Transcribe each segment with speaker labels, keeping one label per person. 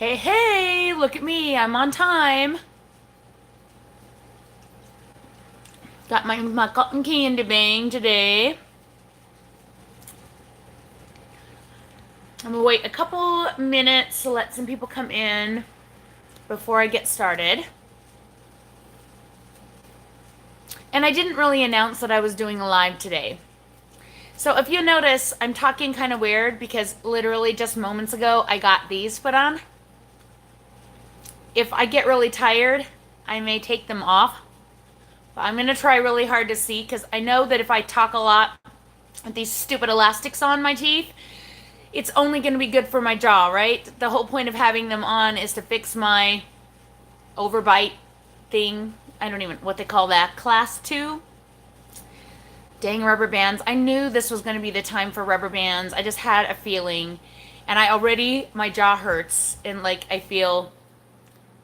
Speaker 1: Hey, hey, look at me. I'm on time. Got my cotton candy bang today. I'm gonna wait a couple minutes to let some people come in before I get started. And I didn't really announce that I was doing a live today. So if you notice, I'm talking kind of weird because literally just moments ago I got these put on. If I get really tired, I may take them off. But I'm gonna try really hard to see because I know that if I talk a lot with these stupid elastics on my teeth, it's only going to be good for my jaw, right? The whole point of having them on is to fix my overbite thing. I don't even what they call that. Class 2. Dang rubber bands. I knew this was going to be the time for rubber bands. I just had a feeling. And my jaw hurts and like I feel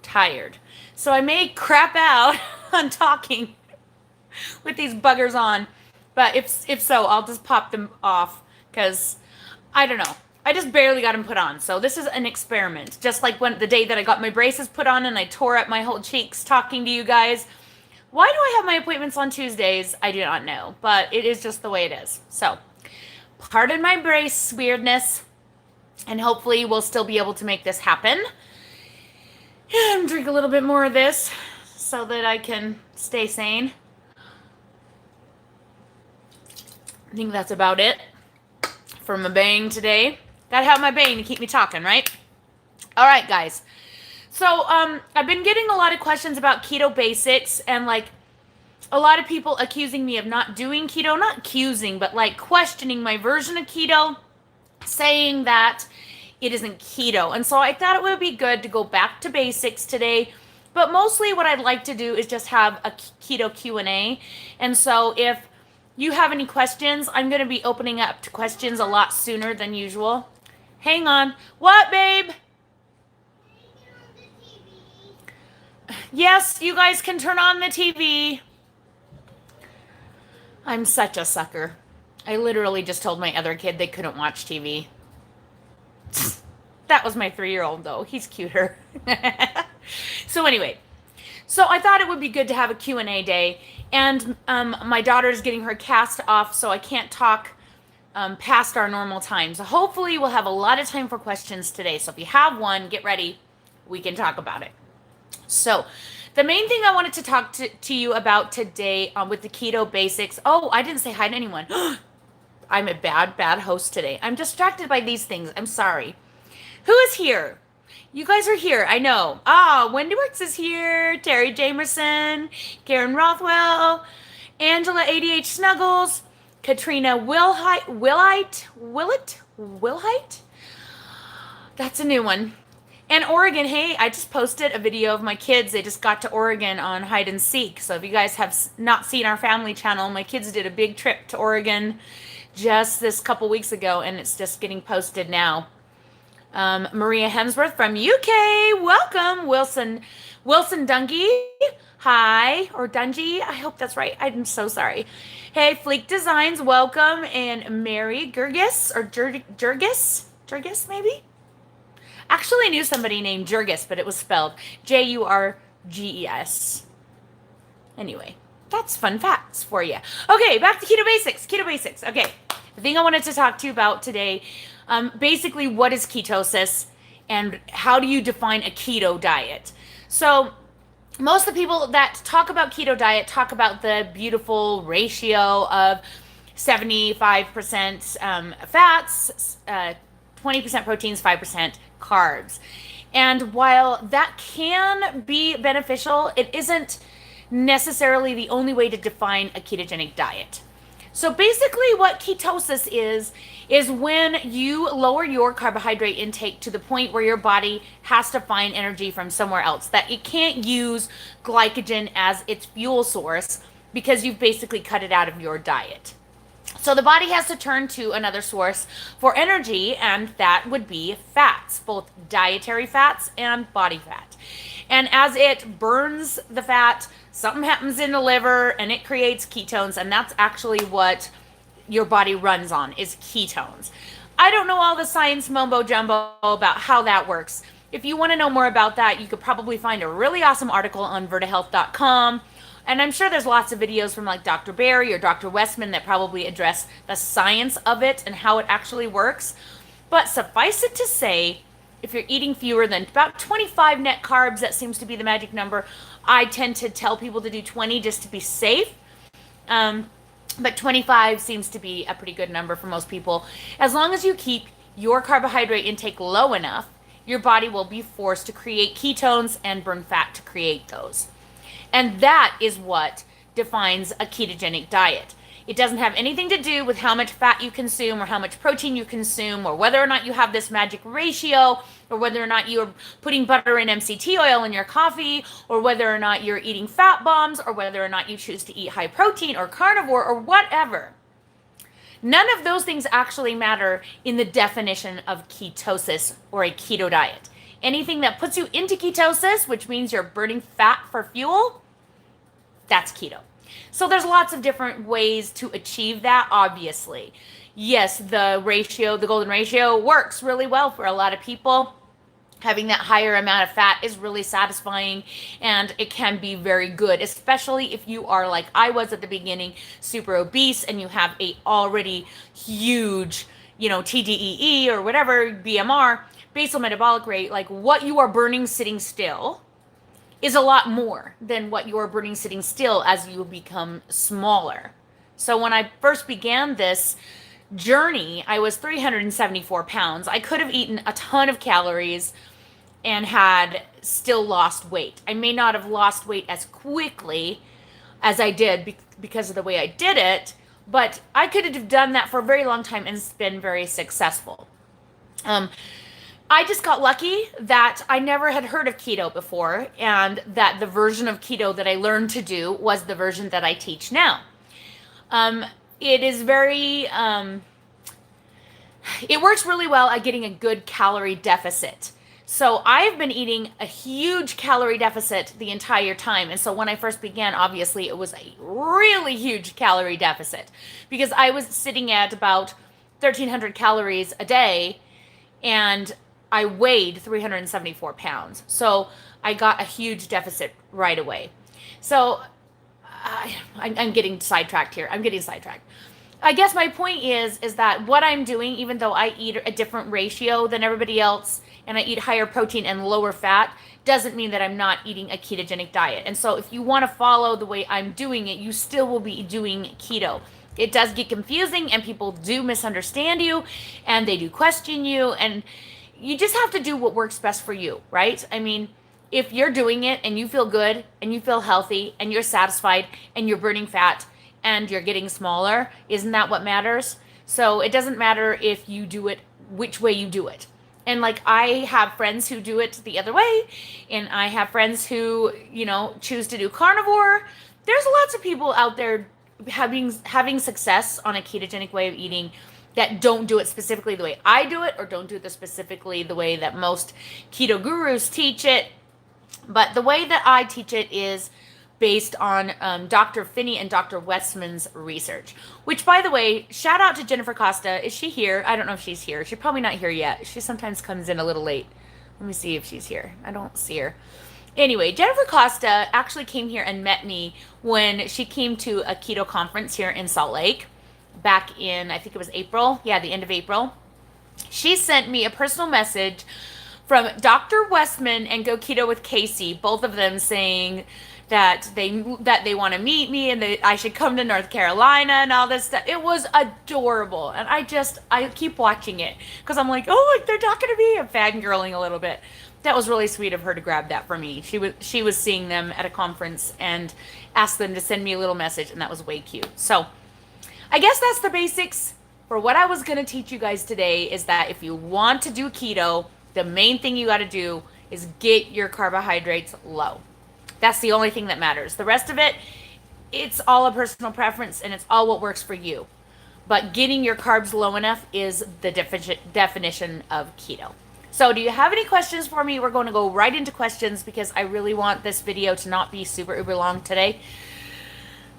Speaker 1: tired. So I may crap out on talking with these buggers on. But if so, I'll just pop them off because I don't know. I just barely got them put on. So this is an experiment. Just like when the day that I got my braces put on and I tore up my whole cheeks talking to you guys. Why do I have my appointments on Tuesdays? I do not know. But it is just the way it is. So pardon my brace weirdness. And hopefully we'll still be able to make this happen. And drink a little bit more of this so that I can stay sane. I think that's about it for my bang today. Gotta have my bang to keep me talking, right? All right, guys. So, I've been getting a lot of questions about keto basics and like a lot of people accusing me of not doing keto, not accusing, but like questioning my version of keto, saying that it isn't keto. And so I thought it would be good to go back to basics today. But mostly what I'd like to do is just have a keto Q&A. And so if you have any questions, I'm going to be opening up to questions a lot sooner than usual. Hang on. What, babe? Yes, you guys can turn on the TV. I'm such a sucker. I literally just told my other kid they couldn't watch TV. That was my 3-year-old, though. He's cuter. So anyway, so I thought it would be good to have a Q&A day. And my daughter's getting her cast off, so I can't talk past our normal time. So hopefully we'll have a lot of time for questions today. So if you have one, get ready. We can talk about it. So the main thing I wanted to talk to you about today with the keto basics. Oh, I didn't say hi to anyone. I'm a bad host today. I'm distracted by these things. I'm sorry. Who is here? You guys are here. I know. Wendy Works is here. Terry Jamerson. Karen Rothwell. Angela ADH Snuggles. Katrina Willite? That's a new one. And Oregon, hey, I just posted a video of my kids. They just got to Oregon on hide and seek. So if you guys have not seen our family channel, my kids did a big trip to Oregon just this couple weeks ago, and it's just getting posted now. Maria Hemsworth from UK, welcome. Wilson Dungy, hi, or Dungy, I hope that's right. I'm so sorry. Hey, Fleek Designs, welcome. And Mary Gergis, or Jurgis, maybe? Actually, I knew somebody named Jurgis, but it was spelled Jurges. Anyway, that's fun facts for you. Okay, back to keto basics. Okay, the thing I wanted to talk to you about today, basically what is ketosis and how do you define a keto diet? So most of the people that talk about keto diet talk about the beautiful ratio of 75% fats, 20% proteins, 5% carbs. And while that can be beneficial, it isn't necessarily the only way to define a ketogenic diet. So basically what ketosis is when you lower your carbohydrate intake to the point where your body has to find energy from somewhere else, that it can't use glycogen as its fuel source because you've basically cut it out of your diet. So the body has to turn to another source for energy, and that would be fats, both dietary fats and body fat. And as it burns the fat, something happens in the liver and it creates ketones, and that's actually what your body runs on, is ketones. I don't know all the science mumbo jumbo about how that works. if you want to know more about that, you could probably find a really awesome article on vertahealth.com. And I'm sure there's lots of videos from like Dr. Barry or Dr. Westman that probably address the science of it and how it actually works. But suffice it to say, if you're eating fewer than about 25 net carbs, that seems to be the magic number. I tend to tell people to do 20 just to be safe. But 25 seems to be a pretty good number for most people. As long as you keep your carbohydrate intake low enough, your body will be forced to create ketones and burn fat to create those. And that is what defines a ketogenic diet. It doesn't have anything to do with how much fat you consume or how much protein you consume or whether or not you have this magic ratio or whether or not you're putting butter and MCT oil in your coffee or whether or not you're eating fat bombs or whether or not you choose to eat high protein or carnivore or whatever. None of those things actually matter in the definition of ketosis or a keto diet. Anything that puts you into ketosis, which means you're burning fat for fuel, that's keto. So there's lots of different ways to achieve that, obviously. Yes, the golden ratio works really well for a lot of people. Having that higher amount of fat is really satisfying and it can be very good, especially if you are like I was at the beginning, super obese and you have a already huge, TDEE or whatever, BMR, basal metabolic rate, like what you are burning sitting still is a lot more than what you are burning sitting still as you become smaller. So when I first began this journey, I was 374 pounds. I could have eaten a ton of calories and had still lost weight. I may not have lost weight as quickly as I did because of the way I did it, but I could have done that for a very long time and it's been very successful. I just got lucky that I never had heard of keto before and that the version of keto that I learned to do was the version that I teach now. It is it works really well at getting a good calorie deficit. So I've been eating a huge calorie deficit the entire time. And so when I first began, obviously it was a really huge calorie deficit because I was sitting at about 1,300 calories a day and I weighed 374 pounds. So I got a huge deficit right away. So I'm getting sidetracked here. I guess my point is that what I'm doing, even though I eat a different ratio than everybody else and I eat higher protein and lower fat, doesn't mean that I'm not eating a ketogenic diet. And so if you want to follow the way I'm doing it, you still will be doing keto. It does get confusing and people do misunderstand you and they do question you, and you just have to do what works best for you, right? I mean, if you're doing it and you feel good and you feel healthy and you're satisfied and you're burning fat and you're getting smaller, isn't that what matters? So it doesn't matter if you do it, which way you do it. And like I have friends who do it the other way, and I have friends who, choose to do carnivore. There's lots of people out there having success on a ketogenic way of eating that don't do it specifically the way I do it or don't do it specifically the way that most keto gurus teach it. But the way that I teach it is based on Dr. Finney and Dr. Westman's research, which, by the way, shout out to Jennifer Costa. Is she here? I don't know if she's here. She's probably not here yet. She sometimes comes in a little late. Let me see if she's here. I don't see her. Anyway, Jennifer Costa actually came here and met me when she came to a keto conference here in Salt Lake back in, I think it was April. Yeah, the end of April. She sent me a personal message from Dr. Westman and Go Keto with Casey, both of them saying that they want to meet me and that I should come to North Carolina and all this stuff. It was adorable. And I keep watching it because I'm like, oh, look, they're talking to me. I'm fangirling a little bit. That was really sweet of her to grab that for me. She was seeing them at a conference and asked them to send me a little message, and that was way cute. So I guess that's the basics for what I was going to teach you guys today, is that if you want to do keto, the main thing you got to do is get your carbohydrates low. That's the only thing that matters. The rest of it, it's all a personal preference and it's all what works for you. But getting your carbs low enough is the definition of keto. So do you have any questions for me? We're going to go right into questions because I really want this video to not be super uber long today,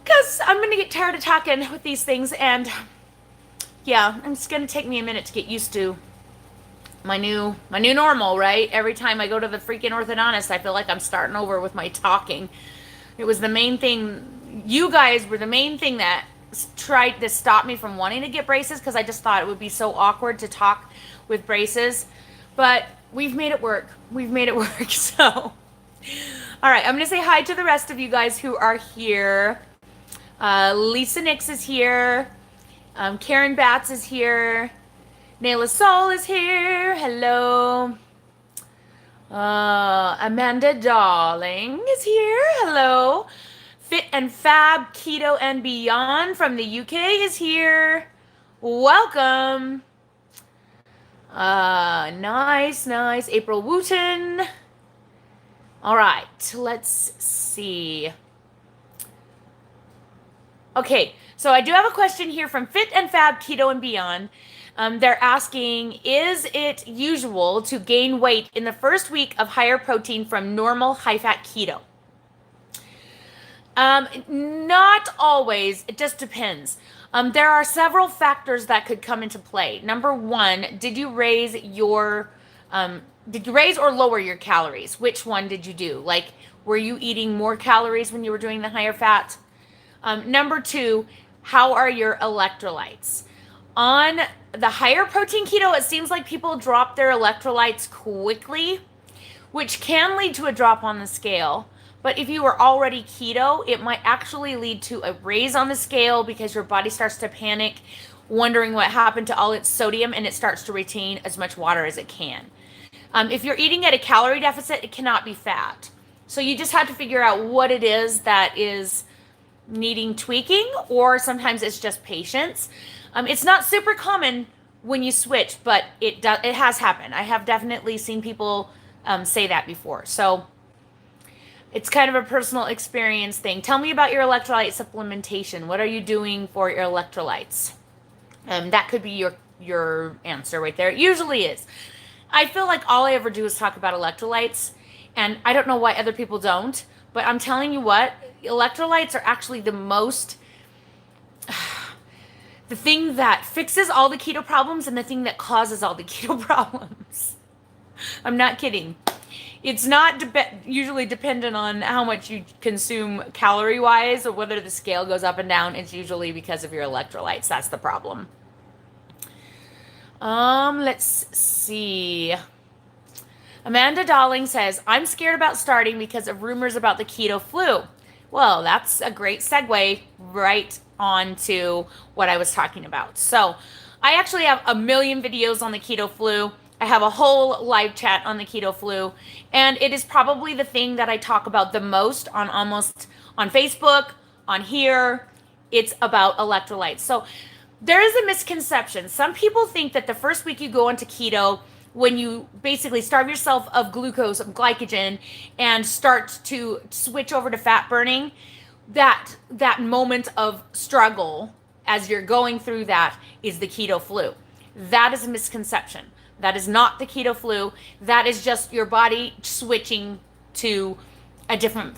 Speaker 1: because I'm going to get tired of talking with these things, and yeah, it's going to take me a minute to get used to my new normal, right? Every time I go to the freaking orthodontist, I feel like I'm starting over with my talking. It was the main thing. You guys were the main thing that tried to stop me from wanting to get braces because I just thought it would be so awkward to talk with braces. But we've made it work. We've made it work. So, all right, I'm going to say hi to the rest of you guys who are here. Lisa Nix is here. Karen Batts is here. Nayla Sol is here. Hello. Amanda Darling is here. Hello. Fit and Fab Keto and Beyond from the UK is here. Welcome. Nice. April Wooten. All right, let's see. Okay, so I do have a question here from Fit and Fab Keto and Beyond. They're asking, is it usual to gain weight in the first week of higher protein from normal high-fat keto? Not always. It just depends. There are several factors that could come into play. Number one, did you raise or lower your calories? Which one did you do? Like, were you eating more calories when you were doing the higher fat? Number two, how are your electrolytes? On the higher protein keto, it seems like people drop their electrolytes quickly, which can lead to a drop on the scale. But if you were already keto, it might actually lead to a raise on the scale because your body starts to panic, wondering what happened to all its sodium, and it starts to retain as much water as it can. If you're eating at a calorie deficit, it cannot be fat. So you just have to figure out what it is that is needing tweaking, or sometimes it's just patience. It's not super common when you switch, but it has happened. I have definitely seen people say that before. So it's kind of a personal experience thing. Tell me about your electrolyte supplementation. What are you doing for your electrolytes? That could be your answer right there. It usually is. I feel like all I ever do is talk about electrolytes, and I don't know why other people don't, but I'm telling you what, electrolytes are actually the thing that fixes all the keto problems and the thing that causes all the keto problems. I'm not kidding. It's not usually dependent on how much you consume calorie-wise or whether the scale goes up and down. It's usually because of your electrolytes. That's the problem. Let's see. Amanda Darling says, I'm scared about starting because of rumors about the keto flu. Well, that's a great segue right on to what I was talking about. So I actually have a million videos on the keto flu. I have a whole live chat on the keto flu, and it is probably the thing that I talk about the most on Facebook, on here. It's about electrolytes. So there is a misconception. Some people think that the first week you go into keto, when you basically starve yourself of glucose, of glycogen, and start to switch over to fat burning, that moment of struggle as you're going through that is the keto flu. That is a misconception. That is not the keto flu. That is just your body switching to a different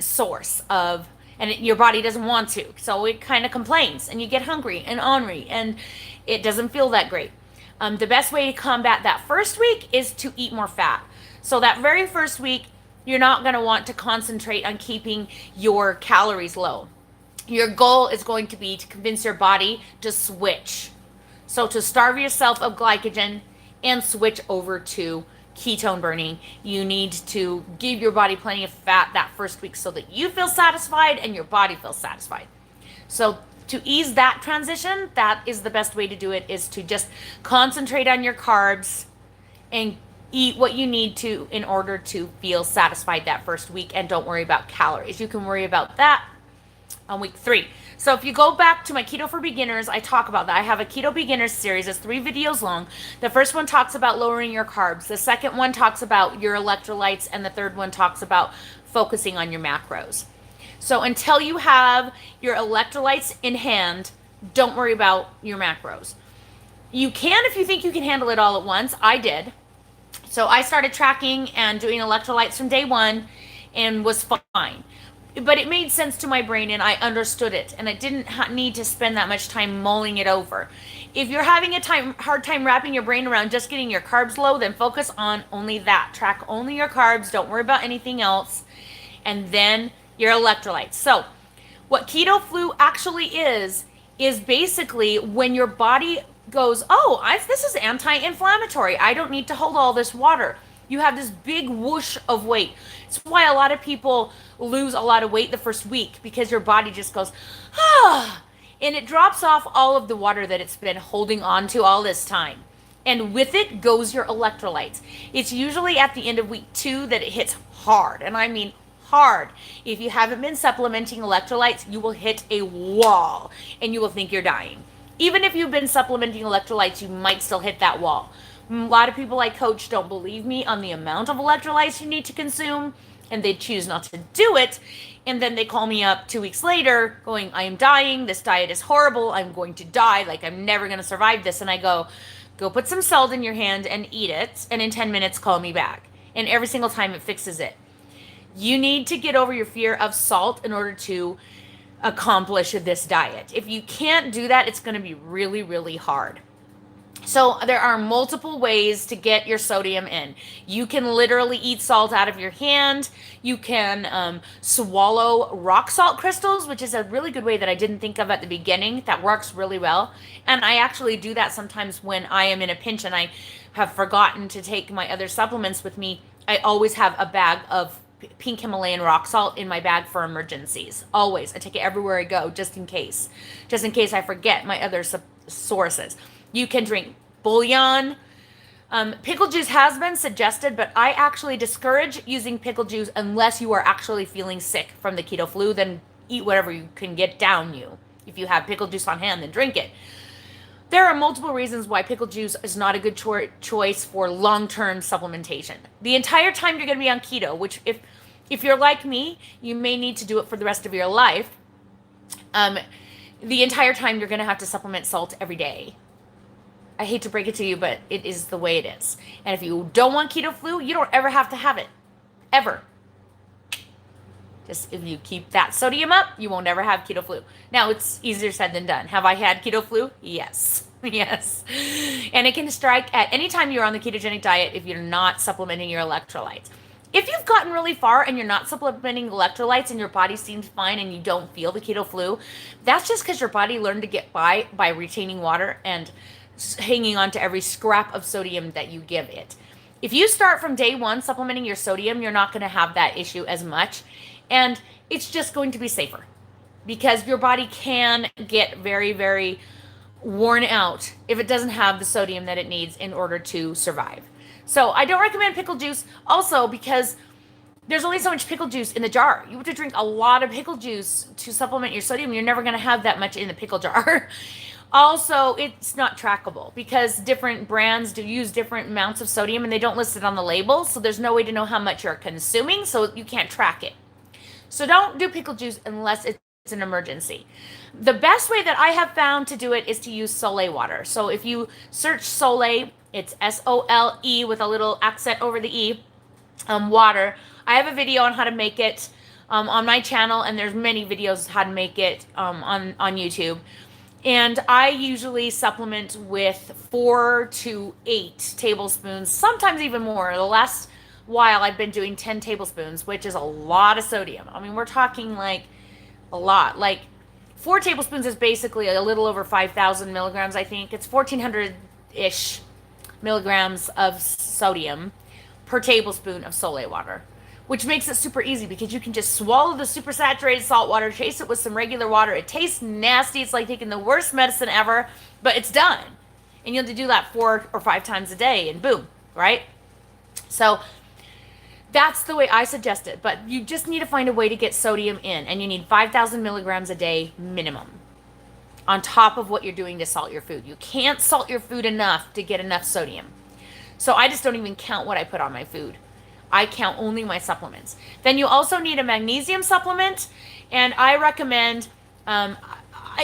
Speaker 1: source of, and your body doesn't want to. So it kind of complains, and you get hungry and ornery, and it doesn't feel that great. The best way to combat that first week is to eat more fat. So that very first week, you're not going to want to concentrate on keeping your calories low. Your goal is going to be to convince your body to switch. So to starve yourself of glycogen and switch over to ketone burning, you need to give your body plenty of fat that first week so that you feel satisfied and your body feels satisfied. So to ease that transition, that is the best way to do it, is to just concentrate on your carbs and eat what you need to in order to feel satisfied that first week, and don't worry about calories. You can worry about that on week 3. So if you go back to my Keto for Beginners, I talk about that. I have a Keto Beginners series. It's 3 videos long. The first one talks about lowering your carbs. The second one talks about your electrolytes. And the third one talks about focusing on your macros. So until you have your electrolytes in hand, don't worry about your macros. You can if you think you can handle it all at once. I did. So I started tracking and doing electrolytes from day 1 and was fine. But it made sense to my brain and I understood it, and I didn't need to spend that much time mulling it over. if you're having a hard time wrapping your brain around just getting your carbs low, then focus on only that. Track only your carbs. Don't worry about anything else. And then your electrolytes. So what keto flu actually is basically when your body goes, oh, this is anti-inflammatory. I don't need to hold all this water. You have this big whoosh of weight. It's why a lot of people lose a lot of weight the first week, because your body just goes, ah, and it drops off all of the water that it's been holding on to all this time. And with it goes your electrolytes. It's usually at the end of week 2 that it hits hard. And I mean hard. If you haven't been supplementing electrolytes, you will hit a wall and you will think you're dying. Even if you've been supplementing electrolytes, you might still hit that wall. A lot of people I coach don't believe me on the amount of electrolytes you need to consume, and they choose not to do it. And then they call me up 2 weeks later going, I am dying. This diet is horrible. I'm going to die. Like, I'm never going to survive this. And I go put some salt in your hand and eat it. And in 10 minutes, call me back. And every single time it fixes it. You need to get over your fear of salt in order to accomplish this diet. If you can't do that, it's going to be really, really hard. So there are multiple ways to get your sodium in. You can literally eat salt out of your hand. You can swallow rock salt crystals, which is a really good way that I didn't think of at the beginning. That works really well. And I actually do that sometimes when I am in a pinch and I have forgotten to take my other supplements with me. I always have a bag of pink Himalayan rock salt in my bag for emergencies. Always. I take it everywhere I go, just in case. Just in case I forget my other sources. You can drink bouillon. Pickle juice has been suggested, but I actually discourage using pickle juice unless you are actually feeling sick from the keto flu. Then eat whatever you can get down you. If you have pickle juice on hand, then drink it. There are multiple reasons why pickle juice is not a good choice for long-term supplementation. The entire time you're going to be on keto, which if you're like me, you may need to do it for the rest of your life. The entire time you're going to have to supplement salt every day. I hate to break it to you, but it is the way it is. And if you don't want keto flu, you don't ever have to have it. Ever. Just if you keep that sodium up, you won't ever have keto flu. Now, it's easier said than done. Have I had keto flu? Yes. Yes. And it can strike at any time you're on the ketogenic diet if you're not supplementing your electrolytes. If you've gotten really far and you're not supplementing electrolytes and your body seems fine and you don't feel the keto flu, that's just because your body learned to get by retaining water and hanging on to every scrap of sodium that you give it. If you start from day 1 supplementing your sodium, you're not going to have that issue as much. And it's just going to be safer because your body can get very, very worn out if it doesn't have the sodium that it needs in order to survive. So I don't recommend pickle juice also because there's only so much pickle juice in the jar. You have to drink a lot of pickle juice to supplement your sodium. You're never going to have that much in the pickle jar. Also, it's not trackable because different brands do use different amounts of sodium and they don't list it on the label. So there's no way to know how much you're consuming. So you can't track it. So don't do pickle juice unless it's an emergency. The best way that I have found to do it is to use Sole water. So if you search Sole, it's S-O-L-E with a little accent over the E, water. I have a video on how to make it on my channel, and there's many videos how to make it on YouTube. And I usually supplement with 4 to 8 tablespoons, sometimes even more. The last while I've been doing 10 tablespoons, which is a lot of sodium. I mean, we're talking like a lot. Like 4 tablespoons is basically a little over 5,000 milligrams, I think. It's 1,400-ish milligrams of sodium per tablespoon of Sole water, which makes it super easy because you can just swallow the super saturated salt water, chase it with some regular water. It tastes nasty. It's like taking the worst medicine ever, but it's done. And you have to do that 4 or 5 times a day and boom, right? So that's the way I suggest it, but you just need to find a way to get sodium in, and you need 5,000 milligrams a day minimum on top of what you're doing to salt your food. You can't salt your food enough to get enough sodium. So I just don't even count what I put on my food. I count only my supplements. Then you also need a magnesium supplement, and I recommend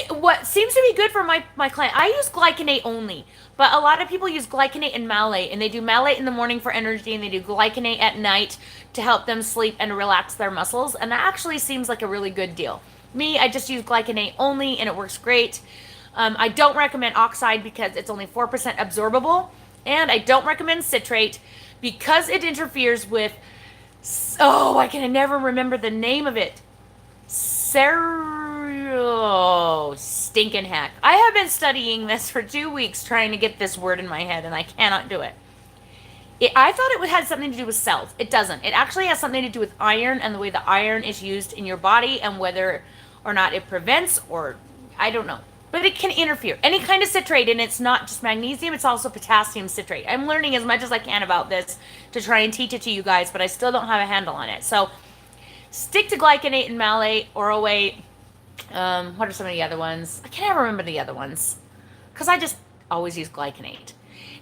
Speaker 1: what seems to be good for my client. I use glycinate only, but a lot of people use glycinate and malate, and they do malate in the morning for energy, and they do glycinate at night to help them sleep and relax their muscles, and that actually seems like a really good deal. Me, I just use glycinate only, and it works great. I don't recommend oxide because it's only 4% absorbable. And I don't recommend citrate because it interferes with, oh, I can never remember the name of it. Stinking heck. I have been studying this for 2 weeks trying to get this word in my head, and I cannot do it. I thought it had something to do with cells. It doesn't. It actually has something to do with iron and the way the iron is used in your body and whether or not it prevents, or I don't know. But it can interfere. Any kind of citrate, and it's not just magnesium, it's also potassium citrate. I'm learning as much as I can about this to try and teach it to you guys, but I still don't have a handle on it. So stick to glycinate and malate, oroate. What are some of the other ones? I can't remember the other ones because I just always use glycinate.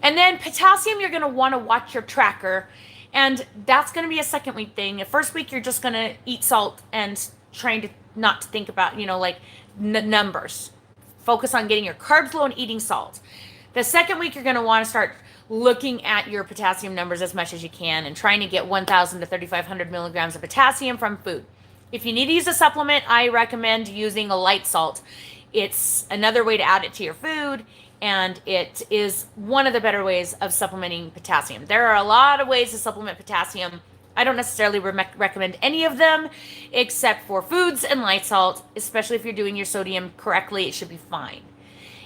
Speaker 1: And then potassium, you're going to want to watch your tracker, and that's going to be a second week thing. The first week, you're just going to eat salt and trying to not to think about, like numbers. Focus on getting your carbs low and eating salt. The second week, you're going to want to start looking at your potassium numbers as much as you can and trying to get 1,000 to 3,500 milligrams of potassium from food. If you need to use a supplement, I recommend using a light salt. It's another way to add it to your food, and it is one of the better ways of supplementing potassium. There are a lot of ways to supplement potassium. I don't necessarily recommend any of them except for foods and light salt, especially if you're doing your sodium correctly. It should be fine.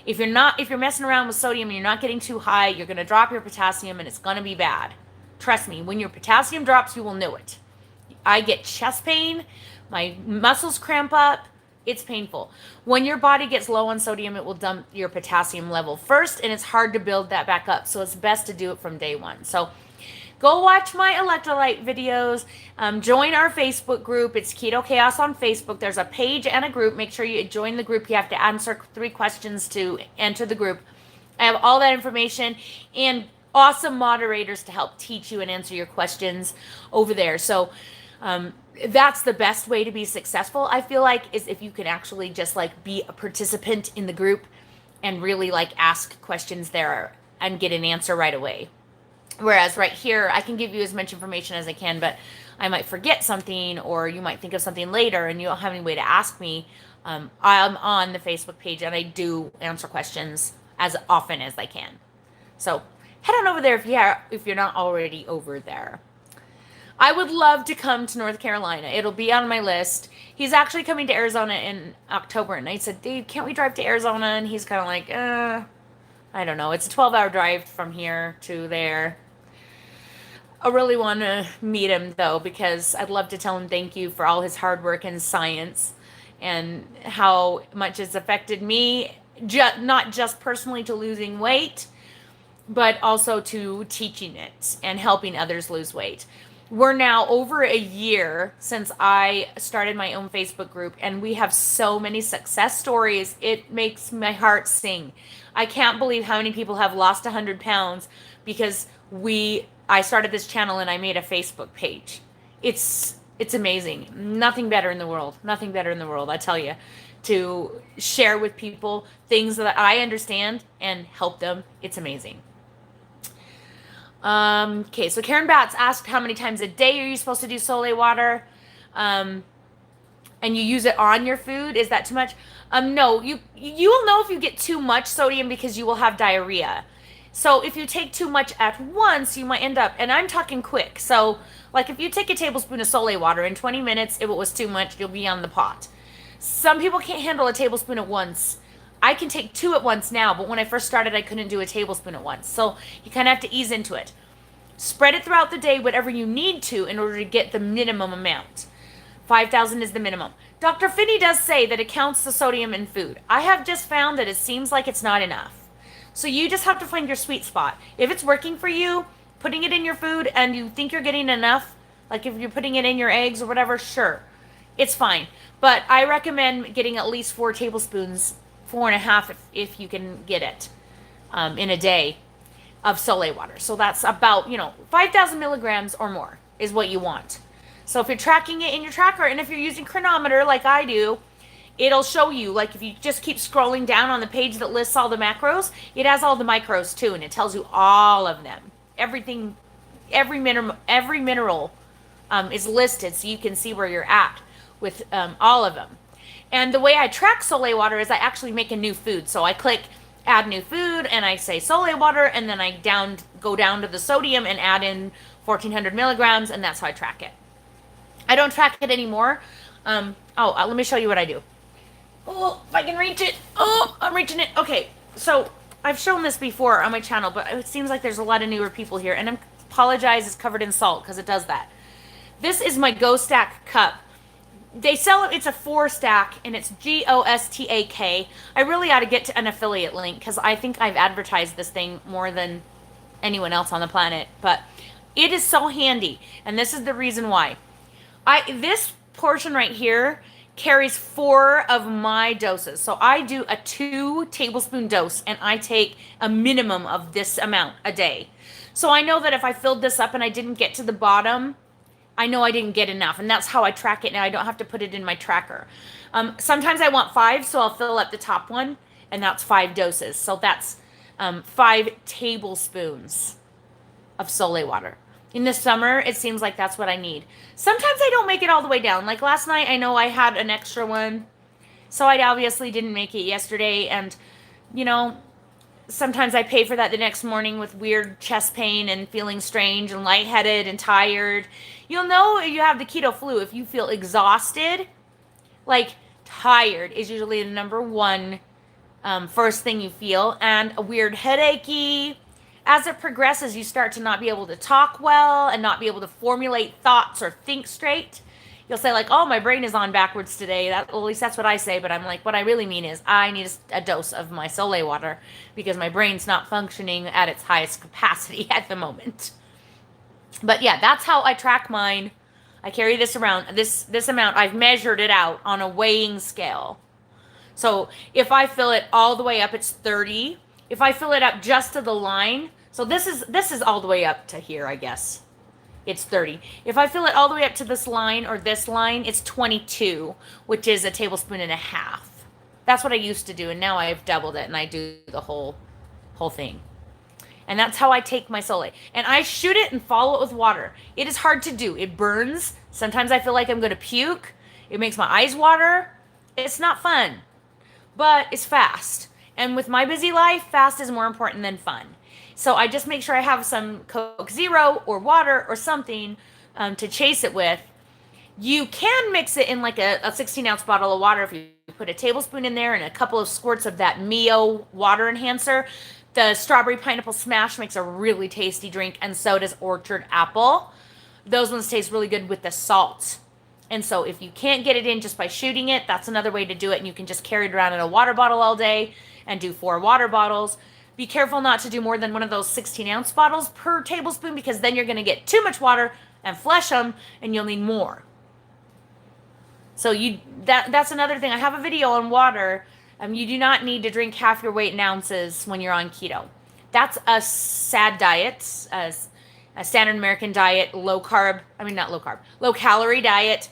Speaker 1: If you're messing around with sodium and you're not getting too high, you're going to drop your potassium and it's going to be bad. Trust me, when your potassium drops, you will know it. I get chest pain, my muscles cramp up, it's painful. When your body gets low on sodium, it will dump your potassium level first, and it's hard to build that back up. So it's best to do it from day one. So go watch my electrolyte videos. Join our Facebook group. It's Keto Chaos on Facebook. There's a page and a group. Make sure you join the group. You have to answer 3 questions to enter the group. I have all that information and awesome moderators to help teach you and answer your questions over there. So that's the best way to be successful, I feel like, is if you can actually just be a participant in the group and really ask questions there and get an answer right away. Whereas right here, I can give you as much information as I can, but I might forget something, or you might think of something later and you don't have any way to ask me. I'm on the Facebook page and I do answer questions as often as I can. So head on over there if you're not already over there. I would love to come to North Carolina. It'll be on my list. He's actually coming to Arizona in October, and I said, Dave, can't we drive to Arizona? And he's kind of like, I don't know. It's a 12-hour drive from here to there. I really want to meet him, though, because I'd love to tell him thank you for all his hard work in science and how much it's affected me, not just personally to losing weight, but also to teaching it and helping others lose weight. We're now over a year since I started my own Facebook group, and we have so many success stories. It makes my heart sing. I can't believe how many people have lost 100 pounds because I started this channel and I made a Facebook page. It's amazing. Nothing better in the world. Nothing better in the world, I tell you, to share with people things that I understand and help them. It's amazing. Okay, so Karen Batts asked how many times a day are you supposed to do Sole water? And you use it on your food. Is that too much? No, you will know if you get too much sodium because you will have diarrhea. So if you take too much at once, you might end up, and I'm talking quick. So if you take a tablespoon of Sole water in 20 minutes, if it was too much, you'll be on the pot. Some people can't handle a tablespoon at once. I can take 2 at once now, but when I first started, I couldn't do a tablespoon at once. So you kind of have to ease into it. Spread it throughout the day, whatever you need to, in order to get the minimum amount. 5,000 is the minimum. Dr. Finney does say that it counts the sodium in food. I have just found that it seems like it's not enough. So you just have to find your sweet spot. If it's working for you, putting it in your food, and you think you're getting enough, like if you're putting it in your eggs or whatever, sure, it's fine. But I recommend getting at least 4 tablespoons, 4.5 if you can get it, in a day of Sole water. So that's about, 5,000 milligrams or more is what you want. So if you're tracking it in your tracker, and if you're using Chronometer like I do, it'll show you, if you just keep scrolling down on the page that lists all the macros, it has all the micros too, and it tells you all of them. Everything, every mineral is listed, so you can see where you're at with all of them. And the way I track Soleil water is I actually make a new food. So I click add new food and I say Soleil water, and then I go down to the sodium and add in 1400 milligrams, and that's how I track it. I don't track it anymore. Let me show you what I do. Oh, if I can reach it. Oh, I'm reaching it. Okay, so I've shown this before on my channel, but it seems like there's a lot of newer people here, and I apologize, it's covered in salt because it does that. This is my Go Stack cup. They sell it, it's a 4-stack, and it's GOSTAK. I really ought to get to an affiliate link because I think I've advertised this thing more than anyone else on the planet, but it is so handy, and this is the reason why. This portion right here carries 4 of my doses. So I do a 2 tablespoon dose, and I take a minimum of this amount a day. So I know that if I filled this up and I didn't get to the bottom, I know I didn't get enough, and that's how I track it now. I don't have to put it in my tracker. Sometimes I want 5, so I'll fill up the top one, and that's 5 doses. So that's 5 tablespoons of Soleil water. In the summer, it seems like that's what I need. Sometimes I don't make it all the way down. Like last night, I know I had an extra one, so I obviously didn't make it yesterday, and, you know, sometimes I pay for that the next morning with weird chest pain and feeling strange and lightheaded and tired. You'll know you have the keto flu if you feel exhausted. Like, tired is usually the number one first thing you feel, and a weird headachy. As it progresses, you start to not be able to talk well and not be able to formulate thoughts or think straight. You'll say like, oh, my brain is on backwards today. Well, at least that's what I say, but I'm like, what I really mean is I need a dose of my Soleil water because my brain's not functioning at its highest capacity at the moment. But yeah, that's how I track mine. I carry this around, this amount. I've measured it out on a weighing scale. So if I fill it all the way up, it's 30. If I fill it up just to the line, so this is all the way up to here, I guess. It's 30. If I fill it all the way up to this line or this line, it's 22, which is a tablespoon and a half. That's what I used to do, and now I've doubled it, and I do the whole thing. And that's how I take my Soleil. And I shoot it and follow it with water. It is hard to do. It burns. Sometimes I feel like I'm going to puke. It makes my eyes water. It's not fun, but it's fast. And with my busy life, fast is more important than fun. So I just make sure I have some Coke Zero or water or something to chase it with. You can mix it in like a 16-ounce bottle of water if you put a tablespoon in there and a couple of squirts of that Mio water enhancer. The strawberry pineapple smash makes a really tasty drink, and so does orchard apple. Those ones taste really good with the salt. And so if you can't get it in just by shooting it, that's another way to do it, and you can just carry it around in a water bottle all day and do 4 water bottles. Be careful not to do more than one of those 16-ounce bottles per tablespoon, because then you're going to get too much water and flush them, and you'll need more. So that's another thing. I have a video on water. You do not need to drink half your weight in ounces when you're on keto. That's a SAD diet, a standard American diet, low calorie diet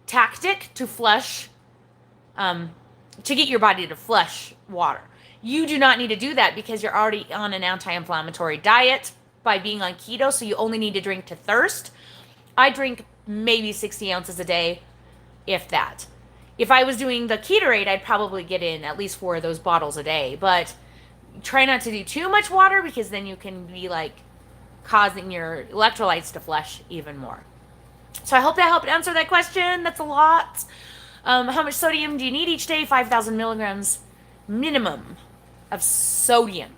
Speaker 1: tactic to flush, to get your body to flush water. You do not need to do that because you're already on an anti-inflammatory diet by being on keto, so you only need to drink to thirst. I drink maybe 60 ounces a day, if that. If I was doing the Ketorade, I'd probably get in at least 4 of those bottles a day, but try not to do too much water because then you can be like causing your electrolytes to flush even more. So I hope that helped answer that question. That's a lot. How much sodium do you need each day? 5,000 milligrams minimum of sodium.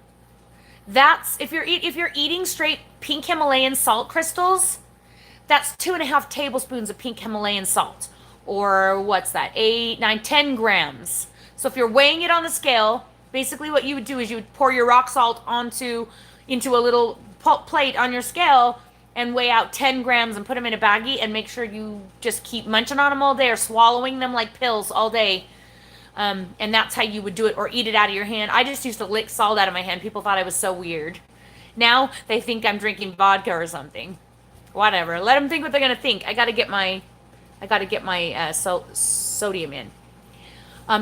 Speaker 1: That's if you're eating straight pink Himalayan salt crystals, that's 2.5 tablespoons of pink Himalayan salt. Or what's that? 8, 9, 10 grams. So if you're weighing it on the scale, basically what you would do is you would pour your rock salt into a little plate on your scale and weigh out 10 grams and put them in a baggie and make sure you just keep munching on them all day or swallowing them like pills all day. And that's how you would do it, or eat it out of your hand. I just used to lick salt out of my hand. People thought I was so weird. Now they think I'm drinking vodka or something. Whatever. Let them think what they're going to think. I got to get my sodium in.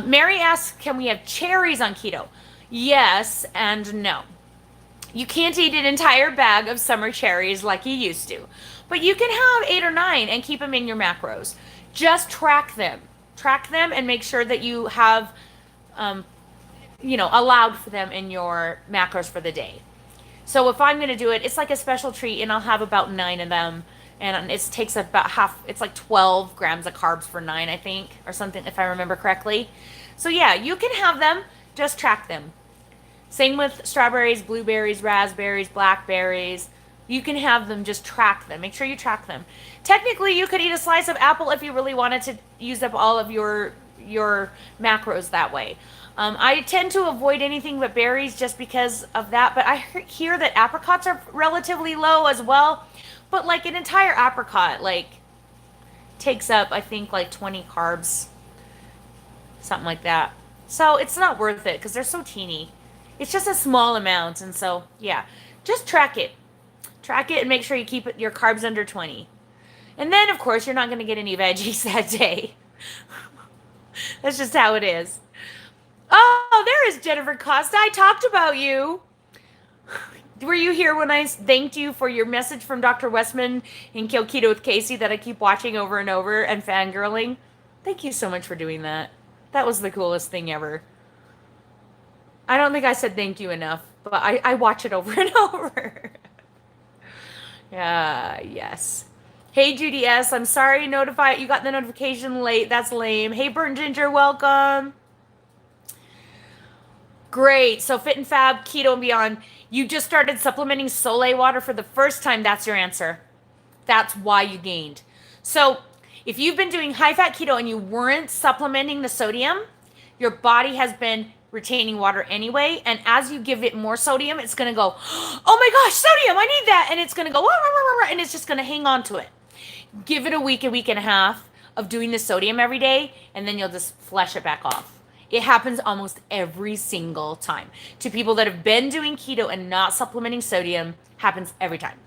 Speaker 1: Mary asks, can we have cherries on keto? Yes and no. You can't eat an entire bag of summer cherries like you used to. But you can have 8 or 9 and keep them in your macros. Just track them. track them and make sure that you have, um, allowed for them in your macros for the day. So if I'm going to do it, it's like a special treat, and I'll have about 9 of them. And it takes about half, it's like 12 grams of carbs for 9, I think, or something, if I remember correctly. So yeah, you can have them, just track them. Same with strawberries, blueberries, raspberries, blackberries. You can have them, just track them. Make sure you track them. Technically, you could eat a slice of apple if you really wanted to use up all of your macros that way. I tend to avoid anything but berries just because of that, but I hear that apricots are relatively low as well. But like an entire apricot, like takes up, I think, like 20 carbs, something like that. So it's not worth it because they're so teeny. It's just a small amount, and so yeah, just track it. Track it and make sure you keep your carbs under 20. And then, of course, you're not going to get any veggies that day. That's just how it is. Oh, there is Jennifer Costa. I talked about you. Were you here when I thanked you for your message from Dr. Westman in Kill Keto with Casey that I keep watching over and over and fangirling? Thank you so much for doing that. That was the coolest thing ever. I don't think I said thank you enough, but I watch it over and over. Yeah, yes. Hey, Judy S. I'm sorry you got the notification late. That's lame. Hey, Burnt Ginger, welcome. Great. So Fit and Fab, Keto and Beyond. You just started supplementing Soleil water for the first time. That's your answer. That's why you gained. So if you've been doing high-fat keto and you weren't supplementing the sodium, your body has been retaining water anyway. And as you give it more sodium, it's going to go, oh my gosh, sodium, I need that. And it's going to go, and it's just going to hang on to it. Give it a week and a half of doing the sodium every day, and then you'll just flush it back off. It happens almost every single time. To people that have been doing keto and not supplementing sodium, happens every time.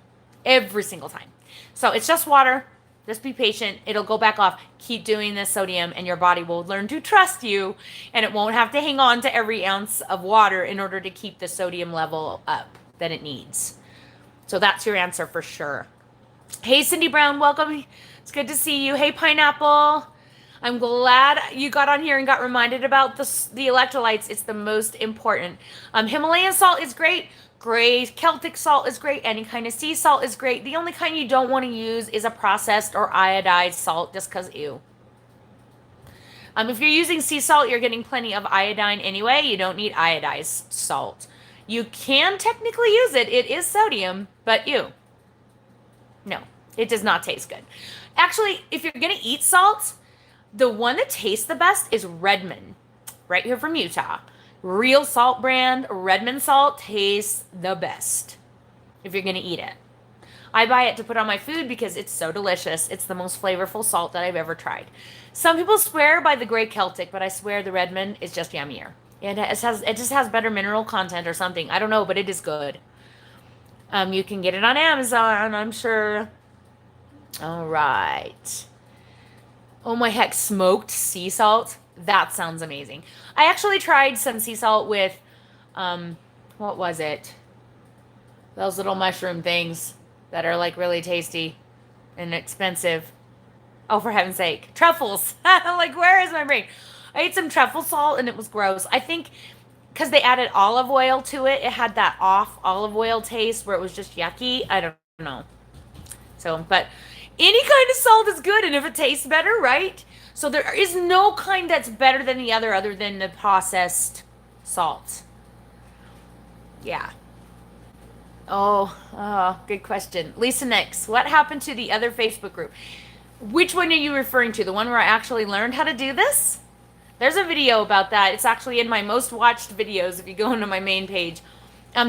Speaker 1: Every single time. So it's just water. Just be patient. It'll go back off. Keep doing this sodium, and your body will learn to trust you, and it won't have to hang on to every ounce of water in order to keep the sodium level up that it needs. So that's your answer for sure. Hey, Cindy Brown, welcome. It's good to see you. Hey, Pineapple. I'm glad you got on here and got reminded about the electrolytes. It's the most important. Himalayan salt is great. Great. Celtic salt is great. Any kind of sea salt is great. The only kind you don't want to use is a processed or iodized salt, just because ew. If you're using sea salt, you're getting plenty of iodine anyway. You don't need iodized salt. You can technically use it. It is sodium, but ew. No, it does not taste good. Actually, if you're going to eat salt, the one that tastes the best is Redmond, right here from Utah. Real salt brand, Redmond salt tastes the best if you're going to eat it. I buy it to put on my food because it's so delicious. It's the most flavorful salt that I've ever tried. Some people swear by the Gray Celtic, but I swear the Redmond is just yummier. It just has better mineral content or something. I don't know, but it is good. You can get it on Amazon, I'm sure. All right. Oh my heck, smoked sea salt? That sounds amazing. I actually tried some sea salt with, what was it? Those little mushroom things that are like really tasty and expensive. Oh, for heaven's sake. Truffles. Like, where is my brain? I ate some truffle salt and it was gross. I think because they added olive oil to it, it had that off olive oil taste where it was just yucky. I don't know. So, but any kind of salt is good, and if it tastes better, right? So there is no kind that's better than the other than the processed salt. Yeah. Oh, good question. Lisa Nix, what happened to the other Facebook group? Which one are you referring to? The one where I actually learned how to do this? There's a video about that. It's actually in my most watched videos if you go into my main page.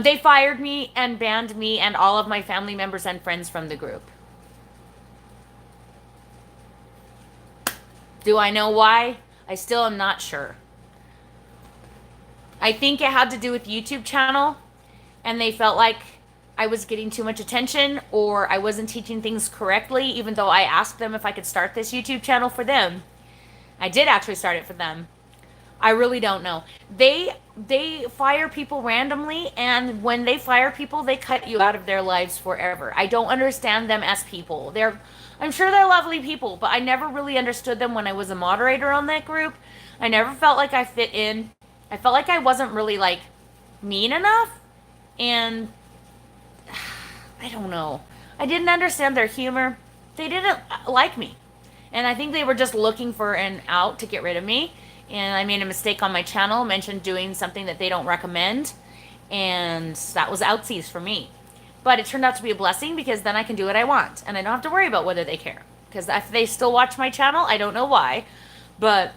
Speaker 1: They fired me and banned me and all of my family members and friends from the group. Do I know why? I still am not sure. I think it had to do with YouTube channel, and they felt like I was getting too much attention or I wasn't teaching things correctly, even though I asked them if I could start this YouTube channel for them. I did actually start it for them. I really don't know. They fire people randomly, and when they fire people, they cut you out of their lives forever. I don't understand them as people. I'm sure they're lovely people, but I never really understood them when I was a moderator on that group. I never felt like I fit in. I felt like I wasn't really like mean enough, and I don't know. I didn't understand their humor. They didn't like me. And I think they were just looking for an out to get rid of me. And I made a mistake on my channel, mentioned doing something that they don't recommend. And that was outsies for me. But it turned out to be a blessing because then I can do what I want. And I don't have to worry about whether they care. Because if they still watch my channel, I don't know why. But